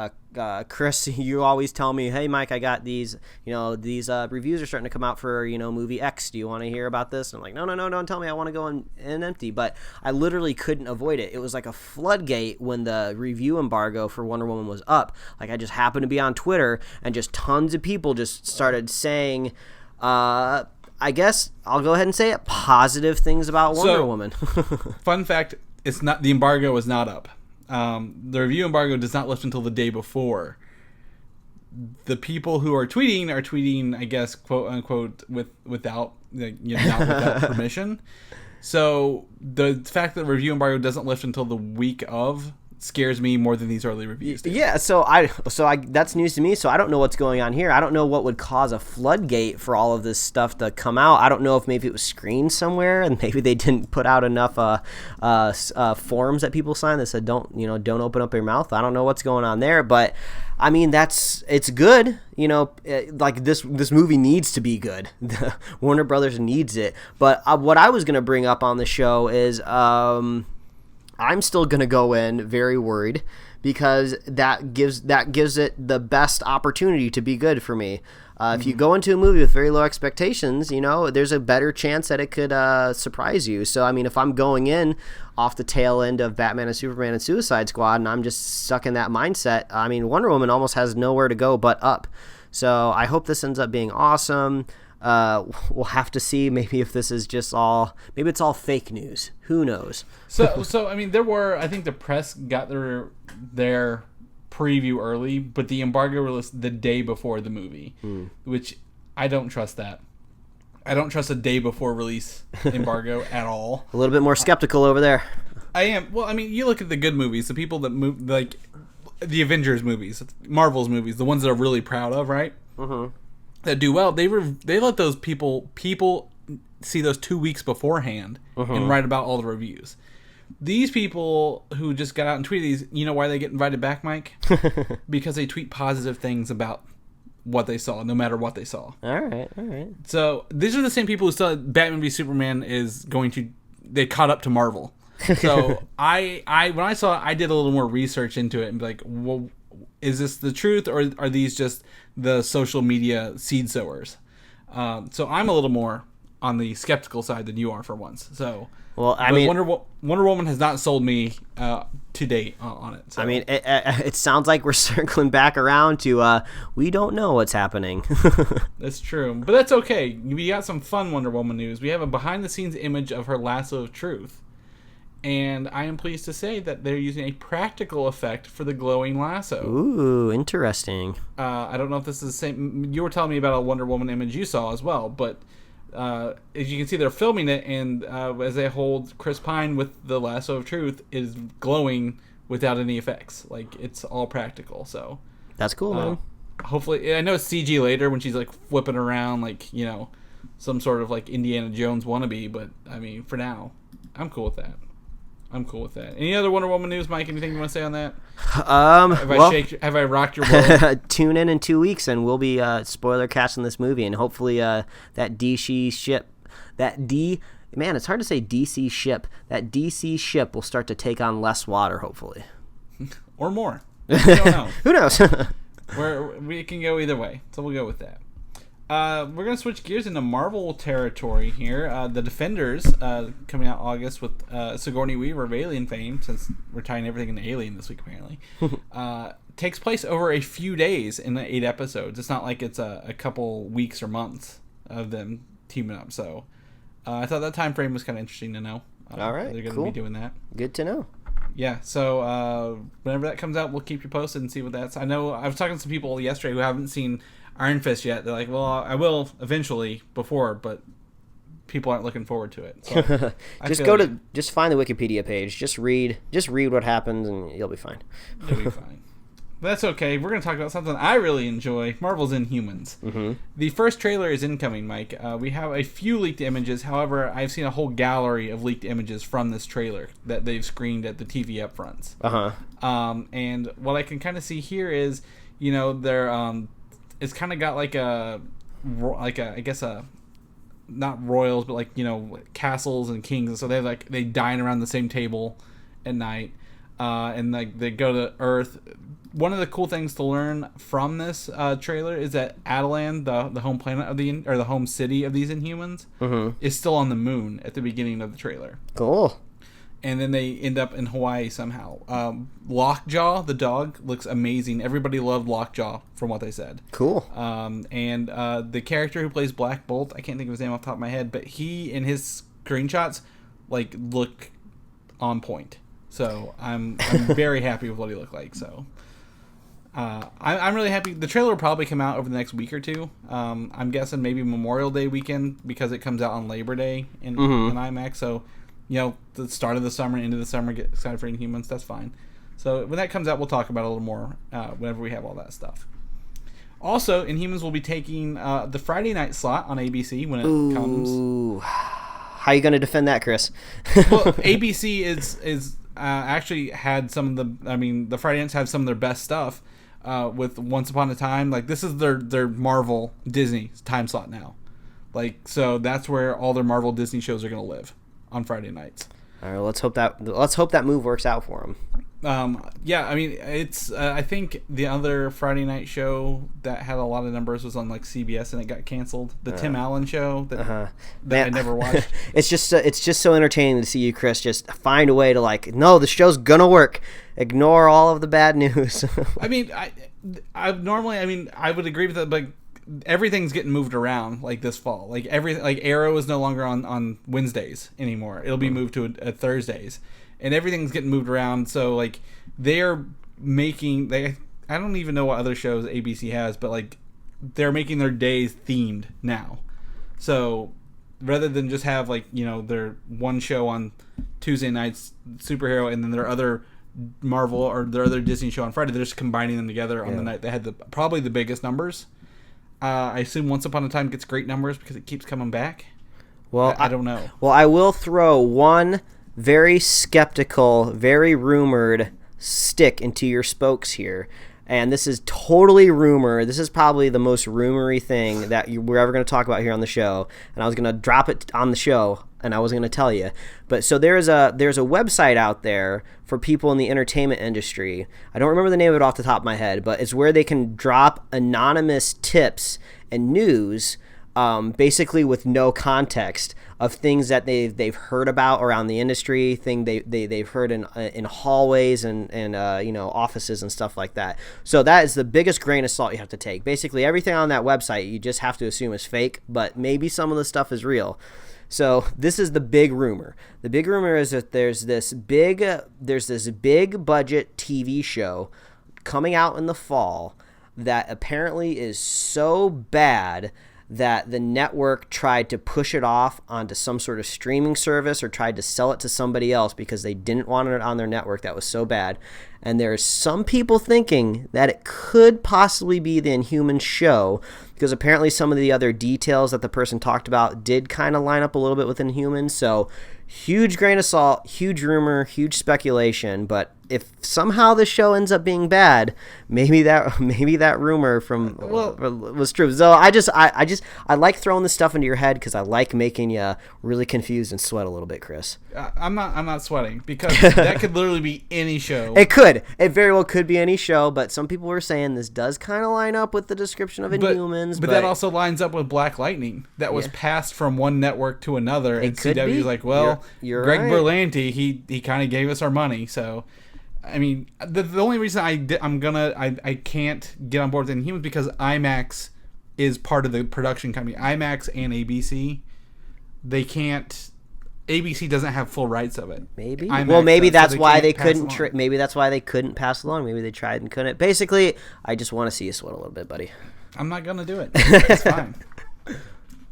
Chris, you always tell me, hey Mike, I got these reviews are starting to come out for movie X. Do you want to hear about this? And I'm like, no, don't tell me. I want to go in empty. But I literally couldn't avoid it. It was like a floodgate when the review embargo for Wonder Woman was up. Like, I just happened to be on Twitter, and just tons of people just started saying, I guess I'll go ahead and say it, positive things about Wonder Woman. Fun fact, the embargo is not up. The review embargo does not lift until the day before. The people who are tweeting, I guess, quote unquote, without permission. So the fact that the review embargo doesn't lift until the week of scares me more than these early reviews do. Yeah, so I that's news to me, so I don't know what's going on here. I don't know what would cause a floodgate for all of this stuff to come out. I don't know if maybe it was screened somewhere and maybe they didn't put out enough forms that people signed that said don't open up your mouth. I don't know what's going on there, but I mean it's good, like this movie needs to be good. Warner Brothers needs it. But what I was going to bring up on the show is I'm still going to go in very worried because that gives it the best opportunity to be good for me. If you go into a movie with very low expectations, there's a better chance that it could surprise you. So, I mean, if I'm going in off the tail end of Batman and Superman and Suicide Squad and I'm just stuck in that mindset, I mean, Wonder Woman almost has nowhere to go but up. So I hope this ends up being awesome. We'll have to see maybe if this is just maybe it's all fake news. Who knows? So I mean, I think the press got their preview early, but the embargo released the day before the movie, which I don't trust that. I don't trust a day before release embargo at all. A little bit more skeptical over there. I am. Well, I mean, you look at the good movies, the people that move, like the Avengers movies, Marvel's movies, the ones that are really proud of, right? Mm-hmm. That do well, they let those people see those 2 weeks beforehand and write about all the reviews. These people who just got out and tweeted these, you know why they get invited back, Mike? Because they tweet positive things about what they saw, no matter what they saw. All right. So these are the same people who said Batman v Superman they caught up to Marvel. So when I saw it, I did a little more research into it and be like, well, is this the truth, or are these just the social media seed sowers? So I'm a little more on the skeptical side than you are for once. So, well, I mean, Wonder Woman has not sold me to date on it. So. I mean, it sounds like we're circling back around to we don't know what's happening. That's true, but that's okay. We got some fun Wonder Woman news. We have a behind-the-scenes image of her lasso of truth. And I am pleased to say that they're using a practical effect for the glowing lasso. Ooh, interesting. I don't know if this is the same. You were telling me about a Wonder Woman image you saw as well, but as you can see, they're filming it, and as they hold Chris Pine with the lasso of truth, it is glowing without any effects. Like, it's all practical. So that's cool, man. Hopefully, I know it's CG later when she's like flipping around, like some sort of like Indiana Jones wannabe. But I mean, for now, I'm cool with that. Any other Wonder Woman news, Mike? Anything you want to say on that? Have I rocked your world? Tune in 2 weeks, and we'll be spoiler casting this movie, and hopefully that DC ship, it's hard to say DC ship. That DC ship will start to take on less water, hopefully, or more. I don't know. Who knows? We can go either way, so we'll go with that. We're going to switch gears into Marvel territory here. The Defenders, coming out August with Sigourney Weaver of Alien fame, since we're tying everything into Alien this week apparently, takes place over a few days in the 8 episodes. It's not like it's a couple weeks or months of them teaming up. So I thought that time frame was kind of interesting to know. All right, they're going to cool. be doing that. Good to know. Yeah, so whenever that comes out, we'll keep you posted and see what that's. I know I was talking to some people yesterday who haven't seen Iron Fist yet. They're like, well, I will eventually but people aren't looking forward to it. So just find the Wikipedia page. Just read what happens and you'll be fine. You'll be fine. But that's okay. We're going to talk about something I really enjoy. Marvel's Inhumans. Mm-hmm. The first trailer is incoming, Mike. We have a few leaked images. However, I've seen a whole gallery of leaked images from this trailer that they've screened at the TV upfronts. And what I can kind of see here is, they're it's kind of got like a I guess not royals, but like castles and kings, and so they dine around the same table at night, and like they go to Earth. One of the cool things to learn from this trailer is that Attilan, the home planet of the home city of these Inhumans, is still on the moon at the beginning of the trailer. Cool. And then they end up in Hawaii somehow. Lockjaw, the dog, looks amazing. Everybody loved Lockjaw from what they said. Cool. And the character who plays Black Bolt, I can't think of his name off the top of my head, but he in his screenshots look on point. So I'm very happy with what he looked like. So I'm really happy. The trailer will probably come out over the next week or two. I'm guessing maybe Memorial Day weekend because it comes out on Labor Day in IMAX. So the start of the summer, into the summer, get excited for Inhumans. That's fine. So when that comes out, we'll talk about it a little more whenever we have all that stuff. Also, Inhumans will be taking the Friday night slot on ABC when it comes. How are you going to defend that, Chris? Well, ABC is actually had some of the. I mean, the Friday nights have some of their best stuff. With Once Upon a Time, like this is their Marvel Disney time slot now. Like, so that's where all their Marvel Disney shows are going to live on Friday nights. All right, let's hope that move works out for them. Yeah, I mean, it's I think the other Friday night show that had a lot of numbers was on like CBS and it got canceled. The Tim Allen show that I never watched. It's just so entertaining to see you, Chris, just find a way to like, no, the show's gonna work. Ignore all of the bad news. I mean, I normally, I mean, I would agree with that, but everything's getting moved around like this fall. Like Arrow is no longer on Wednesdays anymore. It'll be moved to a Thursdays. And everything's getting moved around, so like they're making I don't even know what other shows ABC has, but like they're making their days themed now. So rather than just have like, you know, their one show on Tuesday nights, superhero, and then their other Marvel or their other Disney show on Friday, they're just combining them together on the night they had probably the biggest numbers. I assume Once Upon a Time gets great numbers because it keeps coming back. Well, I don't know. Well, I will throw one very skeptical, very rumored stick into your spokes here. And this is totally rumor. This is probably the most rumory thing that we're ever going to talk about here on the show. And I was going to drop it on the show, and I wasn't going to tell you. But so there's a website out there for people in the entertainment industry. I don't remember the name of it off the top of my head, but it's where they can drop anonymous tips and news, basically with no context, of things that they've heard about around the industry, they've heard in hallways and you know, offices and stuff like that. So that is the biggest grain of salt you have to take. Basically everything on that website you just have to assume is fake, but maybe some of the stuff is real. So this is the big rumor. The big rumor is that there's this big budget TV show coming out in the fall that apparently is so bad that the network tried to push it off onto some sort of streaming service or tried to sell it to somebody else because they didn't want it on their network. That was so bad. And there's some people thinking that it could possibly be the Inhumans show, because apparently some of the other details that the person talked about did kind of line up a little bit with Inhumans. So huge grain of salt, huge rumor, huge speculation. But if somehow the show ends up being bad, maybe that rumor from was true. So I like throwing this stuff into your head because I like making you really confused and sweat a little bit, Chris. I'm not sweating because that could literally be any show. It very well could be any show, but some people were saying this does kind of line up with the description of Inhumans. But that also lines up with Black Lightning. That was passed from one network to another, and CW's like, well, you're Greg right. Berlanti, he kind of gave us our money. So, I mean, the only reason I can't get on board with Inhumans because IMAX is part of the production company. IMAX and ABC, they can't. ABC doesn't have full rights of it. Maybe. IMAX Well, maybe does, so that's why they can't pass couldn't. it on. Maybe that's why they couldn't pass it along. Maybe they tried and couldn't. Basically, I just want to see you sweat a little bit, buddy. I'm not gonna do it. It's fine.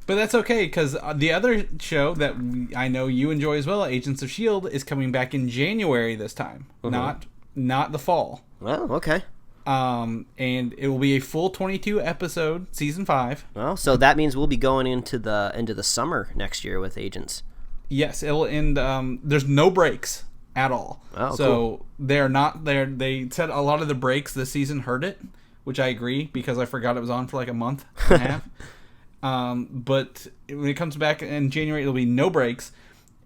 But that's okay because the other show that I know you enjoy as well, Agents of S.H.I.E.L.D., is coming back in January this time, not the fall. Oh, okay. And it will be a full 22 episode season 5. Well, so that means we'll be going into the summer next year with Agents. Yes, it'll end. There's no breaks at all. Oh, so cool. they're not there. They said a lot of the breaks this season hurt it, which I agree because I forgot it was on for like a month and a half. But when it comes back in January, it'll be no breaks,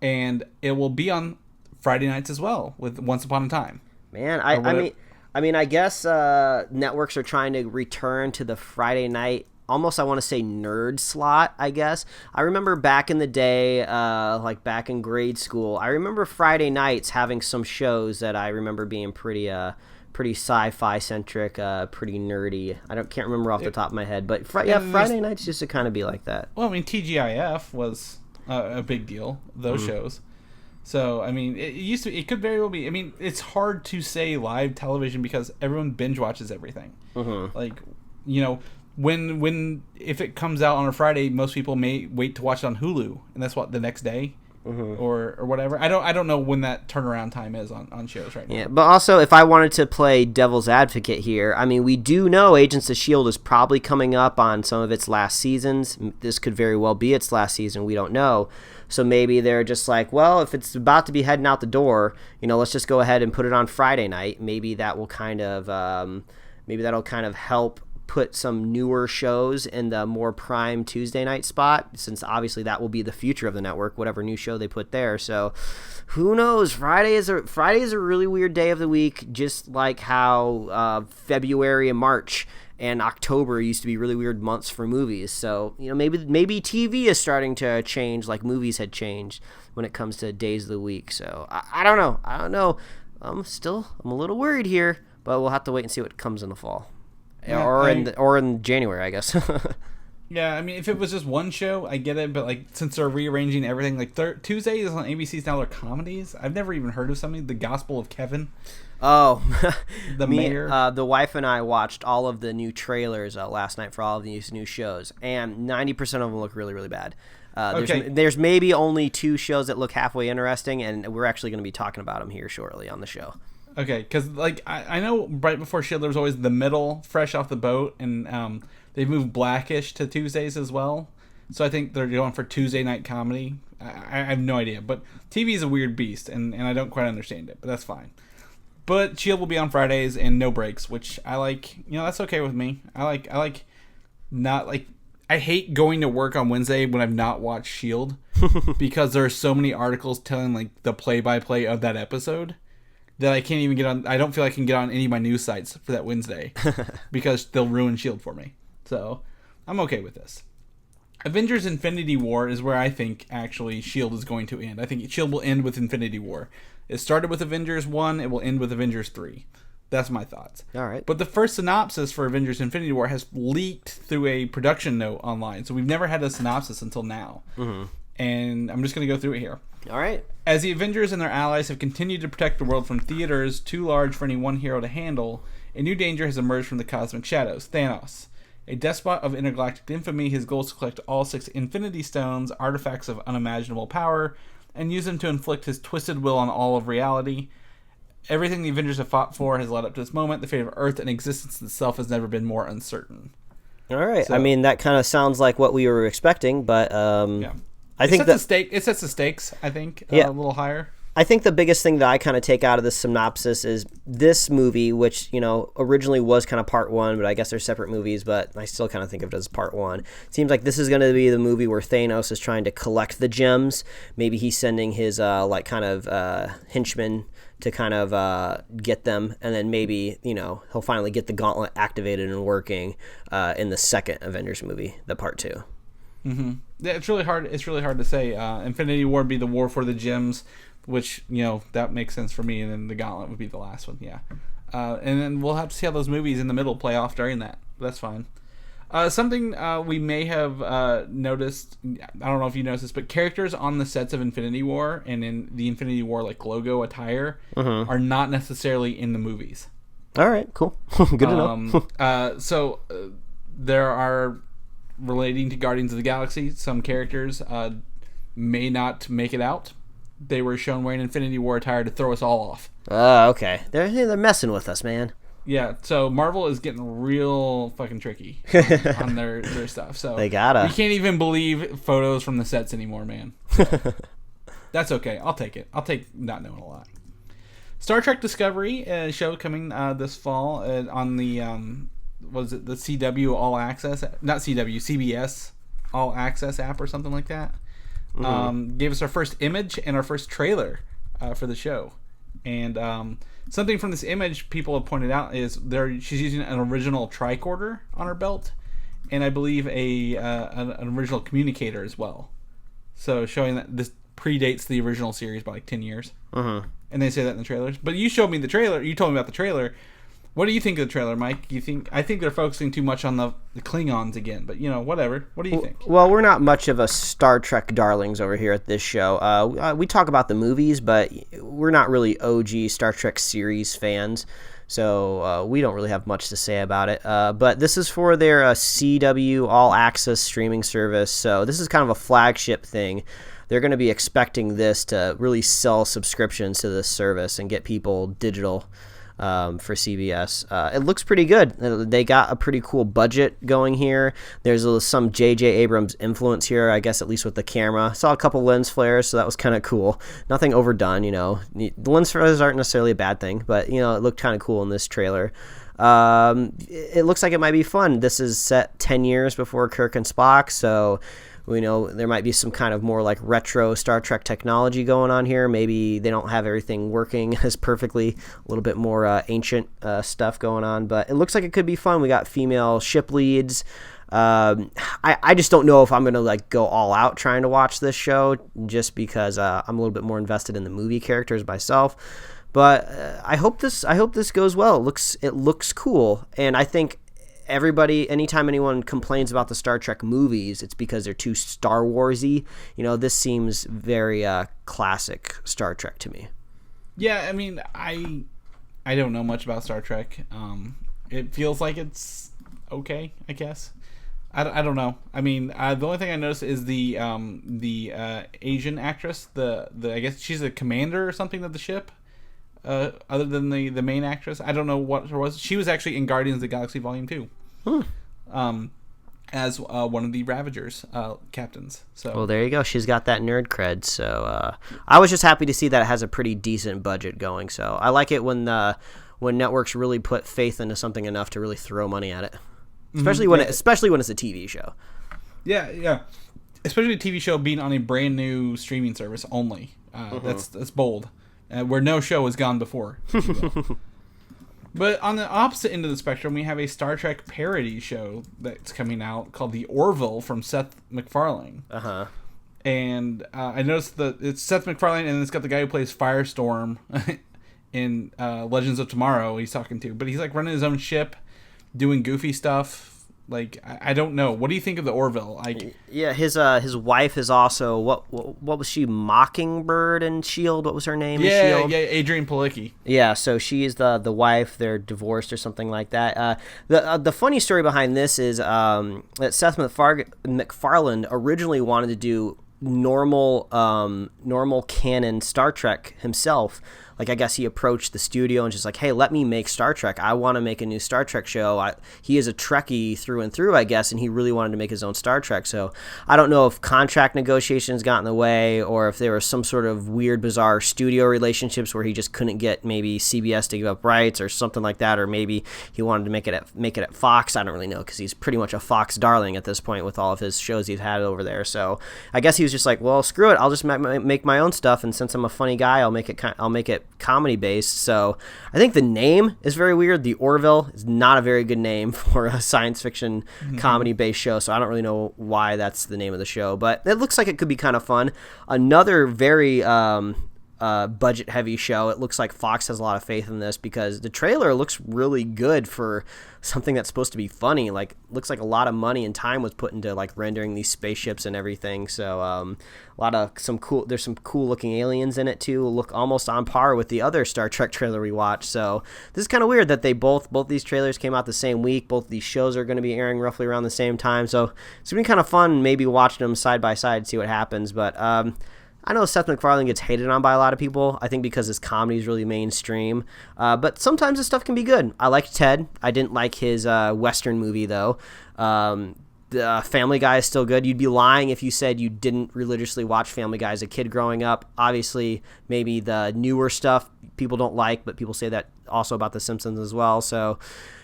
and it will be on Friday nights as well with Once Upon a Time. Man, I mean, I guess networks are trying to return to the Friday night. Almost, I want to say nerd slot, I guess. I remember back in the day, like back in grade school, I remember Friday nights having some shows that I remember being pretty sci-fi centric, pretty nerdy. Can't remember off the top of my head, but Friday nights used to kind of be like that. Well, I mean, TGIF was a big deal. Those shows. So, I mean, it could very well be. I mean, it's hard to say live television because everyone binge watches everything. Like, you know, if it comes out on a Friday, most people may wait to watch it on Hulu, and that's the next day. or whatever. I don't know when that turnaround time is on shows right now. Yeah, but also if I wanted to play devil's advocate here, I mean, we do know Agents of S.H.I.E.L.D. is probably coming up on some of its last seasons. This could very well be its last season. We don't know. So maybe they're just like, well, if it's about to be heading out the door, let's just go ahead and put it on Friday night. Maybe that will kind of help put some newer shows in the more prime Tuesday night spot, since obviously that will be the future of the network, whatever new show they put there. So who knows? Friday is a really weird day of the week, just like how February and March and October used to be really weird months for movies. So maybe TV is starting to change like movies had changed when it comes to days of the week. So I don't know. I'm a little worried here, but we'll have to wait and see what comes in the fall. Yeah, or in January, I guess. Yeah, I mean, if it was just one show, I get it. But like, since they're rearranging everything, like Tuesdays on ABC's now they're comedies. I've never even heard of something. The Gospel of Kevin. Oh, Mayor. The wife and I watched all of the new trailers last night for all of these new shows, and 90% of them look really, really bad. There's maybe only 2 shows that look halfway interesting, and we're actually going to be talking about them here shortly on the show. Okay, because like I know right before S.H.I.E.L.D. there was always The Middle, fresh off the boat, and they've moved Blackish to Tuesdays as well. So I think they're going for Tuesday night comedy. I have no idea, but TV is a weird beast, and I don't quite understand it, but that's fine. But S.H.I.E.L.D. will be on Fridays and no breaks, which I like. That's okay with me. I hate going to work on Wednesday when I've not watched S.H.I.E.L.D. because there are so many articles telling like the play-by-play of that episode that I can't even get on. I don't feel I can get on any of my news sites for that Wednesday because they'll ruin S.H.I.E.L.D. for me. So I'm okay with this. Avengers Infinity War is where I think actually S.H.I.E.L.D. is going to end. I think S.H.I.E.L.D. will end with Infinity War. It started with Avengers 1. It will end with Avengers 3. That's my thoughts. All right. But the first synopsis for Avengers Infinity War has leaked through a production note online. So we've never had a synopsis until now. Mm-hmm. And I'm just going to go through it here. All right. As the Avengers and their allies have continued to protect the world from theaters too large for any one hero to handle, a new danger has emerged from the cosmic shadows: Thanos. A despot of intergalactic infamy, his goal is to collect all 6 Infinity Stones, artifacts of unimaginable power, and use them to inflict his twisted will on all of reality. Everything the Avengers have fought for has led up to this moment. The fate of Earth and existence itself has never been more uncertain. All right. So, I mean, that kind of sounds like what we were expecting, but yeah. It sets the stakes, I think, a little higher. I think the biggest thing that I kind of take out of this synopsis is this movie, which, originally was kind of part 1, but I guess they're separate movies, but I still kind of think of it as part 1. It seems like this is going to be the movie where Thanos is trying to collect the gems. Maybe he's sending his, henchmen to kind of get them, and then maybe, he'll finally get the gauntlet activated and working in the second Avengers movie, the part 2. Mm-hmm. Yeah, it's really hard to say. Infinity War would be the war for the gems, which, that makes sense for me, and then the Gauntlet would be the last one, yeah. And then we'll have to see how those movies in the middle play off during that. That's fine. Something we may have noticed, I don't know if you noticed this, but characters on the sets of Infinity War and in the Infinity War logo attire are not necessarily in the movies. All right, cool. Good to know. So there are, relating to Guardians of the Galaxy, some characters may not make it out. They were shown wearing Infinity War attire to throw us all off. Okay. They're messing with us, man. Yeah, so Marvel is getting real fucking tricky on their stuff. So they gotta. We can't even believe photos from the sets anymore, man. So that's okay. I'll take it. I'll take not knowing a lot. Star Trek Discovery show coming this fall on the was it the CW All Access? Not CW, CBS All Access app or something like that. Gave us our first image and our first trailer for the show. And something from this image people have pointed out is she's using an original tricorder on her belt, and I believe an original communicator as well. So showing that this predates the original series by 10 years. And they say that in the trailers. But you showed me the trailer. You told me about the trailer. What do you think of the trailer, Mike? I think they're focusing too much on the Klingons again, but whatever. What do you think? Well, we're not much of a Star Trek darlings over here at this show. We talk about the movies, but we're not really OG Star Trek series fans, so we don't really have much to say about it. But this is for their CW All Access streaming service, so this is kind of a flagship thing. they're going to be expecting this to really sell subscriptions to this service and get people digital for CBS. It looks pretty good. They got a pretty cool budget going here. There's some J.J. Abrams influence here, I guess, at least with the camera. Saw a couple lens flares, so that was kind of cool. Nothing overdone, The lens flares aren't necessarily a bad thing, but, it looked kind of cool in this trailer. It looks like it might be fun. This is set 10 years before Kirk and Spock, so we know there might be some kind of more like retro Star Trek technology going on here. Maybe they don't have everything working as perfectly, a little bit more ancient stuff going on, but it looks like it could be fun. We got female ship leads. I just don't know if I'm gonna like go all out trying to watch this show, just because I'm a little bit more invested in the movie characters myself. But I hope this goes well. It looks cool, and I think anytime anyone complains about the Star Trek movies, it's because they're too Star Wars-y. This seems very classic Star Trek to me. Yeah, I mean, I don't know much about Star Trek. It feels like it's okay, I guess. I don't know. I mean, the only thing I noticed is the Asian actress. I guess she's a commander or something of the ship. Other than the main actress, I don't know what her was. She was actually in Guardians of the Galaxy Volume 2. As one of the Ravagers captains. So well, there you go. She's got that nerd cred. So I was just happy to see that it has a pretty decent budget going. So I like it when networks really put faith into something enough to really throw money at it, especially when it's a TV show. Yeah. Especially a TV show being on a brand new streaming service only. That's bold. Where no show has gone before. But on the opposite end of the spectrum, we have a Star Trek parody show that's coming out called The Orville from Seth MacFarlane. And I noticed that it's Seth MacFarlane, and it's got the guy who plays Firestorm in Legends of Tomorrow he's talking to. But he's like running his own ship, doing goofy stuff. Like, I don't know. What do you think of the Orville? Yeah, his wife is also what was she? Mockingbird and Shield. What was her name? Yeah, Shield? yeah, Adrian Palicki. Yeah, so she is the wife. They're divorced or something like that. The funny story behind this is that Seth MacFarlane originally wanted to do normal canon Star Trek himself. Like, I guess he approached the studio and just like, hey, let me make Star Trek. I want to make a new Star Trek show. He is a Trekkie through and through, I guess, and he really wanted to make his own Star Trek. So I don't know if contract negotiations got in the way or if there was some sort of weird, bizarre studio relationships where he just couldn't get maybe CBS to give up rights or something like that, or maybe he wanted to make it at Fox. I don't really know, because he's pretty much a Fox darling at this point with all of his shows he's had over there. So I guess he was just like, well, screw it. I'll just make my own stuff, and since I'm a funny guy, I'll make it comedy based. So I think the name is very weird. The Orville is not a very good name for a science fiction comedy based show, so I don't really know why that's the name of the show, but it looks like it could be kind of fun. Another very budget heavy show. It looks like Fox has a lot of faith in this because the trailer looks really good for something that's supposed to be funny. Like, looks like a lot of money and time was put into like rendering these spaceships and everything. So there's some cool looking aliens in it too. Look almost on par with the other Star Trek trailer we watched. So this is kind of weird that they both these trailers came out the same week. Both these shows are going to be airing roughly around the same time. So it's going to be kind of fun maybe watching them side by side, see what happens. But I know Seth MacFarlane gets hated on by a lot of people, I think because his comedy is really mainstream. But sometimes his stuff can be good. I liked Ted. I didn't like his Western movie, though. The Family Guy is still good. You'd be lying if you said you didn't religiously watch Family Guy as a kid growing up. Obviously, maybe the newer stuff people don't like, but people say that also about The Simpsons as well. So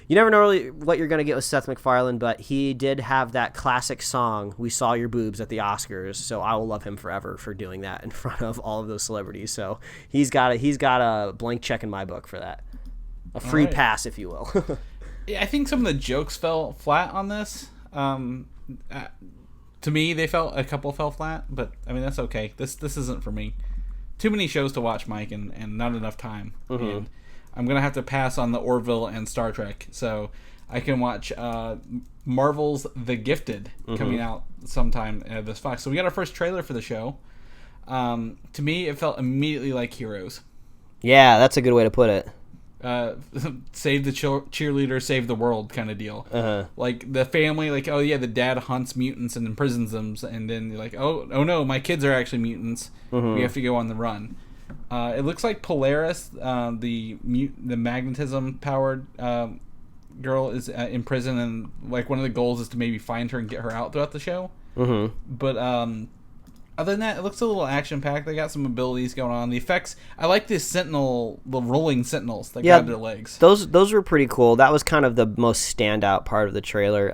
you never know really what you're going to get with Seth MacFarlane, but he did have that classic song, "We Saw Your Boobs" at the Oscars, so I will love him forever for doing that in front of all of those celebrities. So he's got a blank check in my book for that. A free pass, if you will. Yeah, I think some of the jokes fell flat on this. To me, a couple fell flat, but I mean, that's okay. This isn't for me. Too many shows to watch, Mike, and not enough time. And I'm going to have to pass on the Orville and Star Trek. So I can watch Marvel's The Gifted coming out sometime this Fox. So we got our first trailer for the show. To me, it felt immediately like Heroes. Yeah, that's a good way to put it. save the cheerleader, save the world kind of deal. Like the family, like, oh yeah, the dad hunts mutants and imprisons them, and then you're like, oh no, my kids are actually mutants. We have to go on the run. It looks like Polaris, the magnetism powered girl, is in prison, and like one of the goals is to maybe find her and get her out throughout the show. But other than that, it looks a little action-packed. They got some abilities going on. The effects, I like the rolling sentinels that grab their legs. Those were pretty cool. That was kind of the most standout part of the trailer.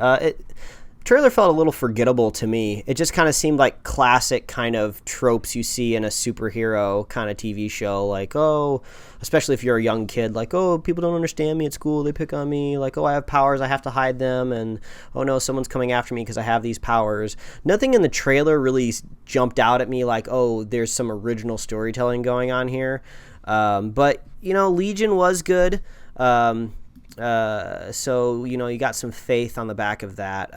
Trailer felt a little forgettable to me. It just kind of seemed like classic kind of tropes you see in a superhero kind of TV show. Like, oh, especially if you're a young kid, like, oh, people don't understand me at school. They pick on me. Like, oh, I have powers. I have to hide them. And, oh, no, someone's coming after me because I have these powers. Nothing in the trailer really jumped out at me like, oh, there's some original storytelling going on here. But, Legion was good. So, you got some faith on the back of that.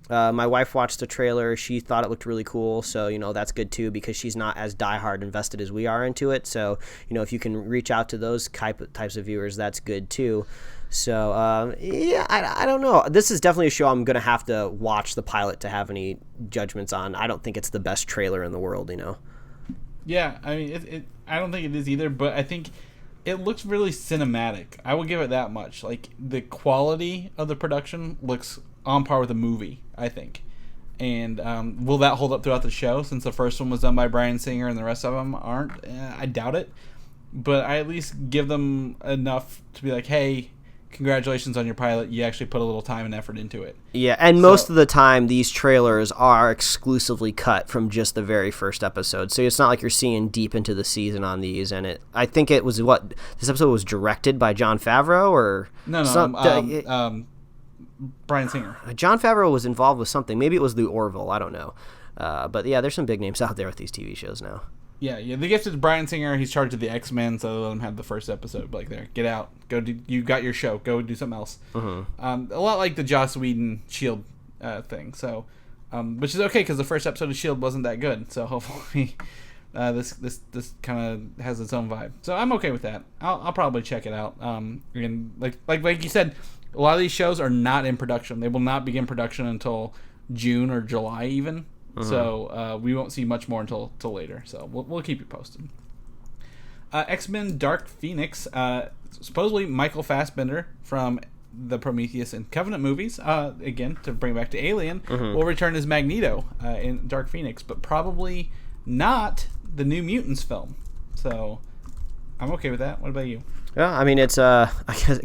My wife watched the trailer. She thought it looked really cool. So, that's good too, because she's not as diehard invested as we are into it. So, if you can reach out to those types of viewers, that's good too. So, I don't know. This is definitely a show I'm going to have to watch the pilot to have any judgments on. I don't think it's the best trailer in the world, Yeah, I mean, I don't think it is either, but I think it looks really cinematic. I will give it that much. Like, the quality of the production looks on par with the movie, I think. And will that hold up throughout the show, since the first one was done by Bryan Singer and the rest of them aren't? I doubt it. But I at least give them enough to be like, hey, congratulations on your pilot. You actually put a little time and effort into it. Yeah, and most of the time, these trailers are exclusively cut from just the very first episode. So it's not like you're seeing deep into the season on these. And I think it was this episode was directed by Jon Favreau, or Bryan Singer. Jon Favreau was involved with something. Maybe it was the Orville. I don't know. But yeah, there's some big names out there with these TV shows now. Yeah. They gifted Bryan Singer. He's charged of the X-Men, so they let him have the first episode. Like, there, get out. Go do. You got your show. Go do something else. A lot like the Joss Whedon Shield thing. So, which is okay because the first episode of Shield wasn't that good. So hopefully, this kind of has its own vibe. So I'm okay with that. I'll probably check it out. And like you said, a lot of these shows are not in production. They will not begin production until June or July even. So we won't see much more until later. So we'll keep you posted. X-Men Dark Phoenix. Supposedly Michael Fassbender from the Prometheus and Covenant movies, again, to bring back to Alien, will return as Magneto in Dark Phoenix, but probably not the New Mutants film. So I'm okay with that. What about you? Yeah, I mean, it's I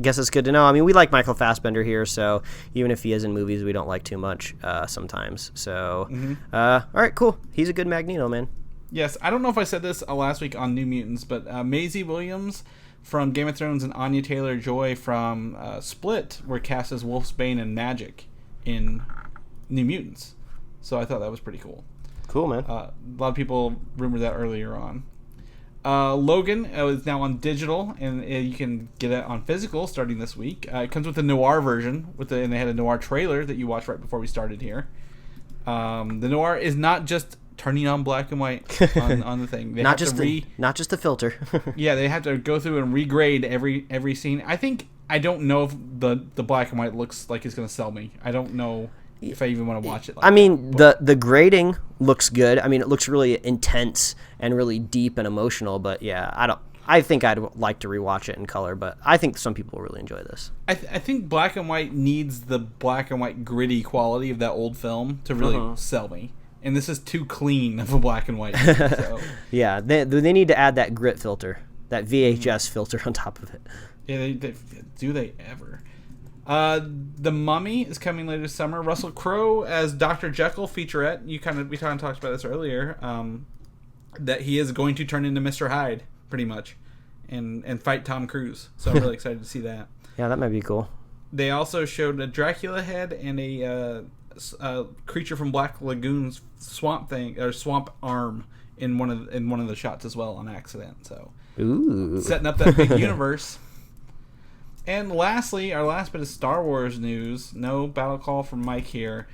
guess it's good to know. I mean, we like Michael Fassbender here, so even if he is in movies we don't like too much sometimes. So, all right, cool. He's a good Magneto, man. Yes, I don't know if I said this last week on New Mutants, but Maisie Williams from Game of Thrones and Anya Taylor-Joy from Split were cast as Wolfsbane and Magic in New Mutants. So I thought that was pretty cool. Cool, man. A lot of people rumored that earlier on. Logan is now on digital, and you can get it on physical starting this week. It comes with a noir version, and they had a noir trailer that you watched right before we started here. The noir is not just turning on black and white on the thing. They not just the filter. Yeah, they have to go through and regrade every scene. I don't know if the black and white looks like it's going to sell me. I don't know if I even want to watch it. The grading looks good. I mean, it looks really intense and really deep and emotional. But yeah, I think I'd like to rewatch it in color. But I think some people will really enjoy this. I think black and white needs the black and white gritty quality of that old film to really sell me. And this is too clean of a black and white. So. Yeah, they need to add that grit filter, that VHS filter on top of it. Yeah, do they ever? The Mummy is coming later this summer. Russell Crowe as Dr. Jekyll featurette. We kind of talked about this earlier. That he is going to turn into Mr. Hyde, pretty much, and fight Tom Cruise. So I'm really excited to see that. Yeah, that might be cool. They also showed a Dracula head and a creature from Black Lagoon's swamp arm in one of the shots as well on accident. So, setting up that big universe. And lastly, our last bit of Star Wars news. No battle call from Mike here.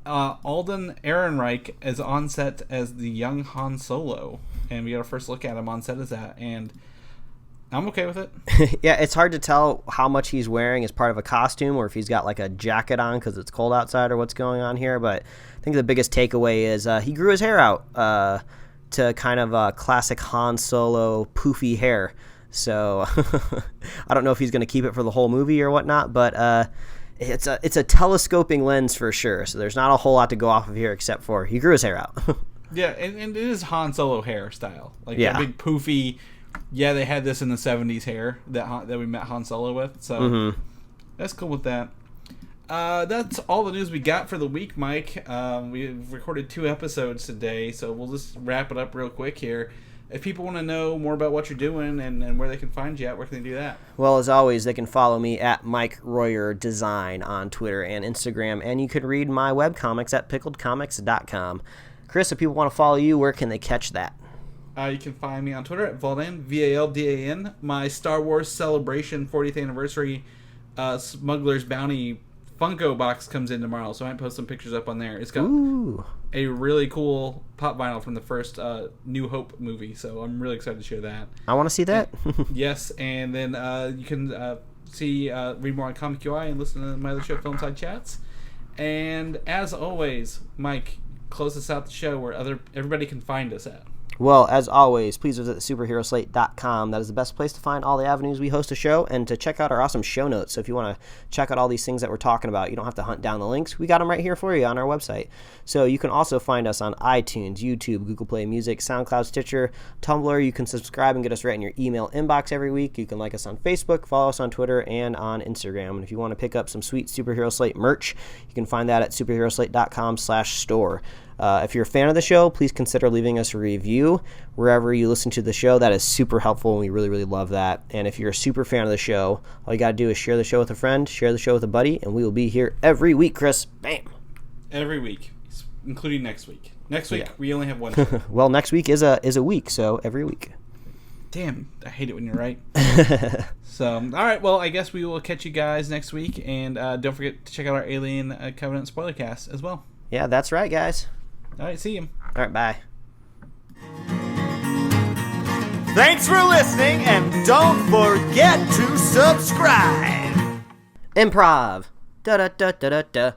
Alden Ehrenreich is on set as the young Han Solo, and we got our first look at him on set as that. And I'm okay with it. Yeah, it's hard to tell how much he's wearing as part of a costume or if he's got like a jacket on because it's cold outside or what's going on here. But I think the biggest takeaway is he grew his hair out to kind of a classic Han Solo poofy hair. So I don't know if he's going to keep it for the whole movie or whatnot, but it's a telescoping lens for sure. So there's not a whole lot to go off of here except for he grew his hair out. Yeah, and it is Han Solo hairstyle. Like Yeah. that big poofy. Yeah, they had this in the 70s hair that we met Han Solo with. So that's cool with that. That's all the news we got for the week, Mike. We've recorded 2 episodes today, so we'll just wrap it up real quick here. If people want to know more about what you're doing and where they can find you at, where can they do that? Well, as always, they can follow me at Mike Royer Design on Twitter and Instagram, and you can read my webcomics at pickledcomics.com. Chris, if people want to follow you, where can they catch that? You can find me on Twitter at Vaughn, Valdan. My Star Wars Celebration 40th Anniversary Smuggler's Bounty Funko box comes in tomorrow, so I might post some pictures up on there. It's got a really cool pop vinyl from the first New Hope movie, so I'm really excited to share that. I want to see that. Yes, and then you can read more on Comic UI and listen to my other show, Filmside Chats. And as always, Mike, close us out the show where everybody can find us at. Well, as always, please visit superheroslate.com. That is the best place to find all the avenues we host a show and to check out our awesome show notes. So if you want to check out all these things that we're talking about, you don't have to hunt down the links. We got them right here for you on our website. So you can also find us on iTunes, YouTube, Google Play Music, SoundCloud, Stitcher, Tumblr. You can subscribe and get us right in your email inbox every week. You can like us on Facebook, follow us on Twitter, and on Instagram. And if you want to pick up some sweet Superhero Slate merch, you can find that at superheroslate.com/store. If you're a fan of the show, please consider leaving us a review wherever you listen to the show. That is super helpful, and we really, really love that. And if you're a super fan of the show, all you got to do is share the show with a friend, share the show with a buddy, and we will be here every week, Chris. Bam! Every week, including next week. Next week, we only have one show. Well, next week is a week, so every week. Damn, I hate it when you're right. So, all right, well, I guess we will catch you guys next week, and don't forget to check out our Alien Covenant Spoilercast as well. Yeah, that's right, guys. All right, see you. All right, bye. Thanks for listening, and don't forget to subscribe. Improv. Da da da da da da.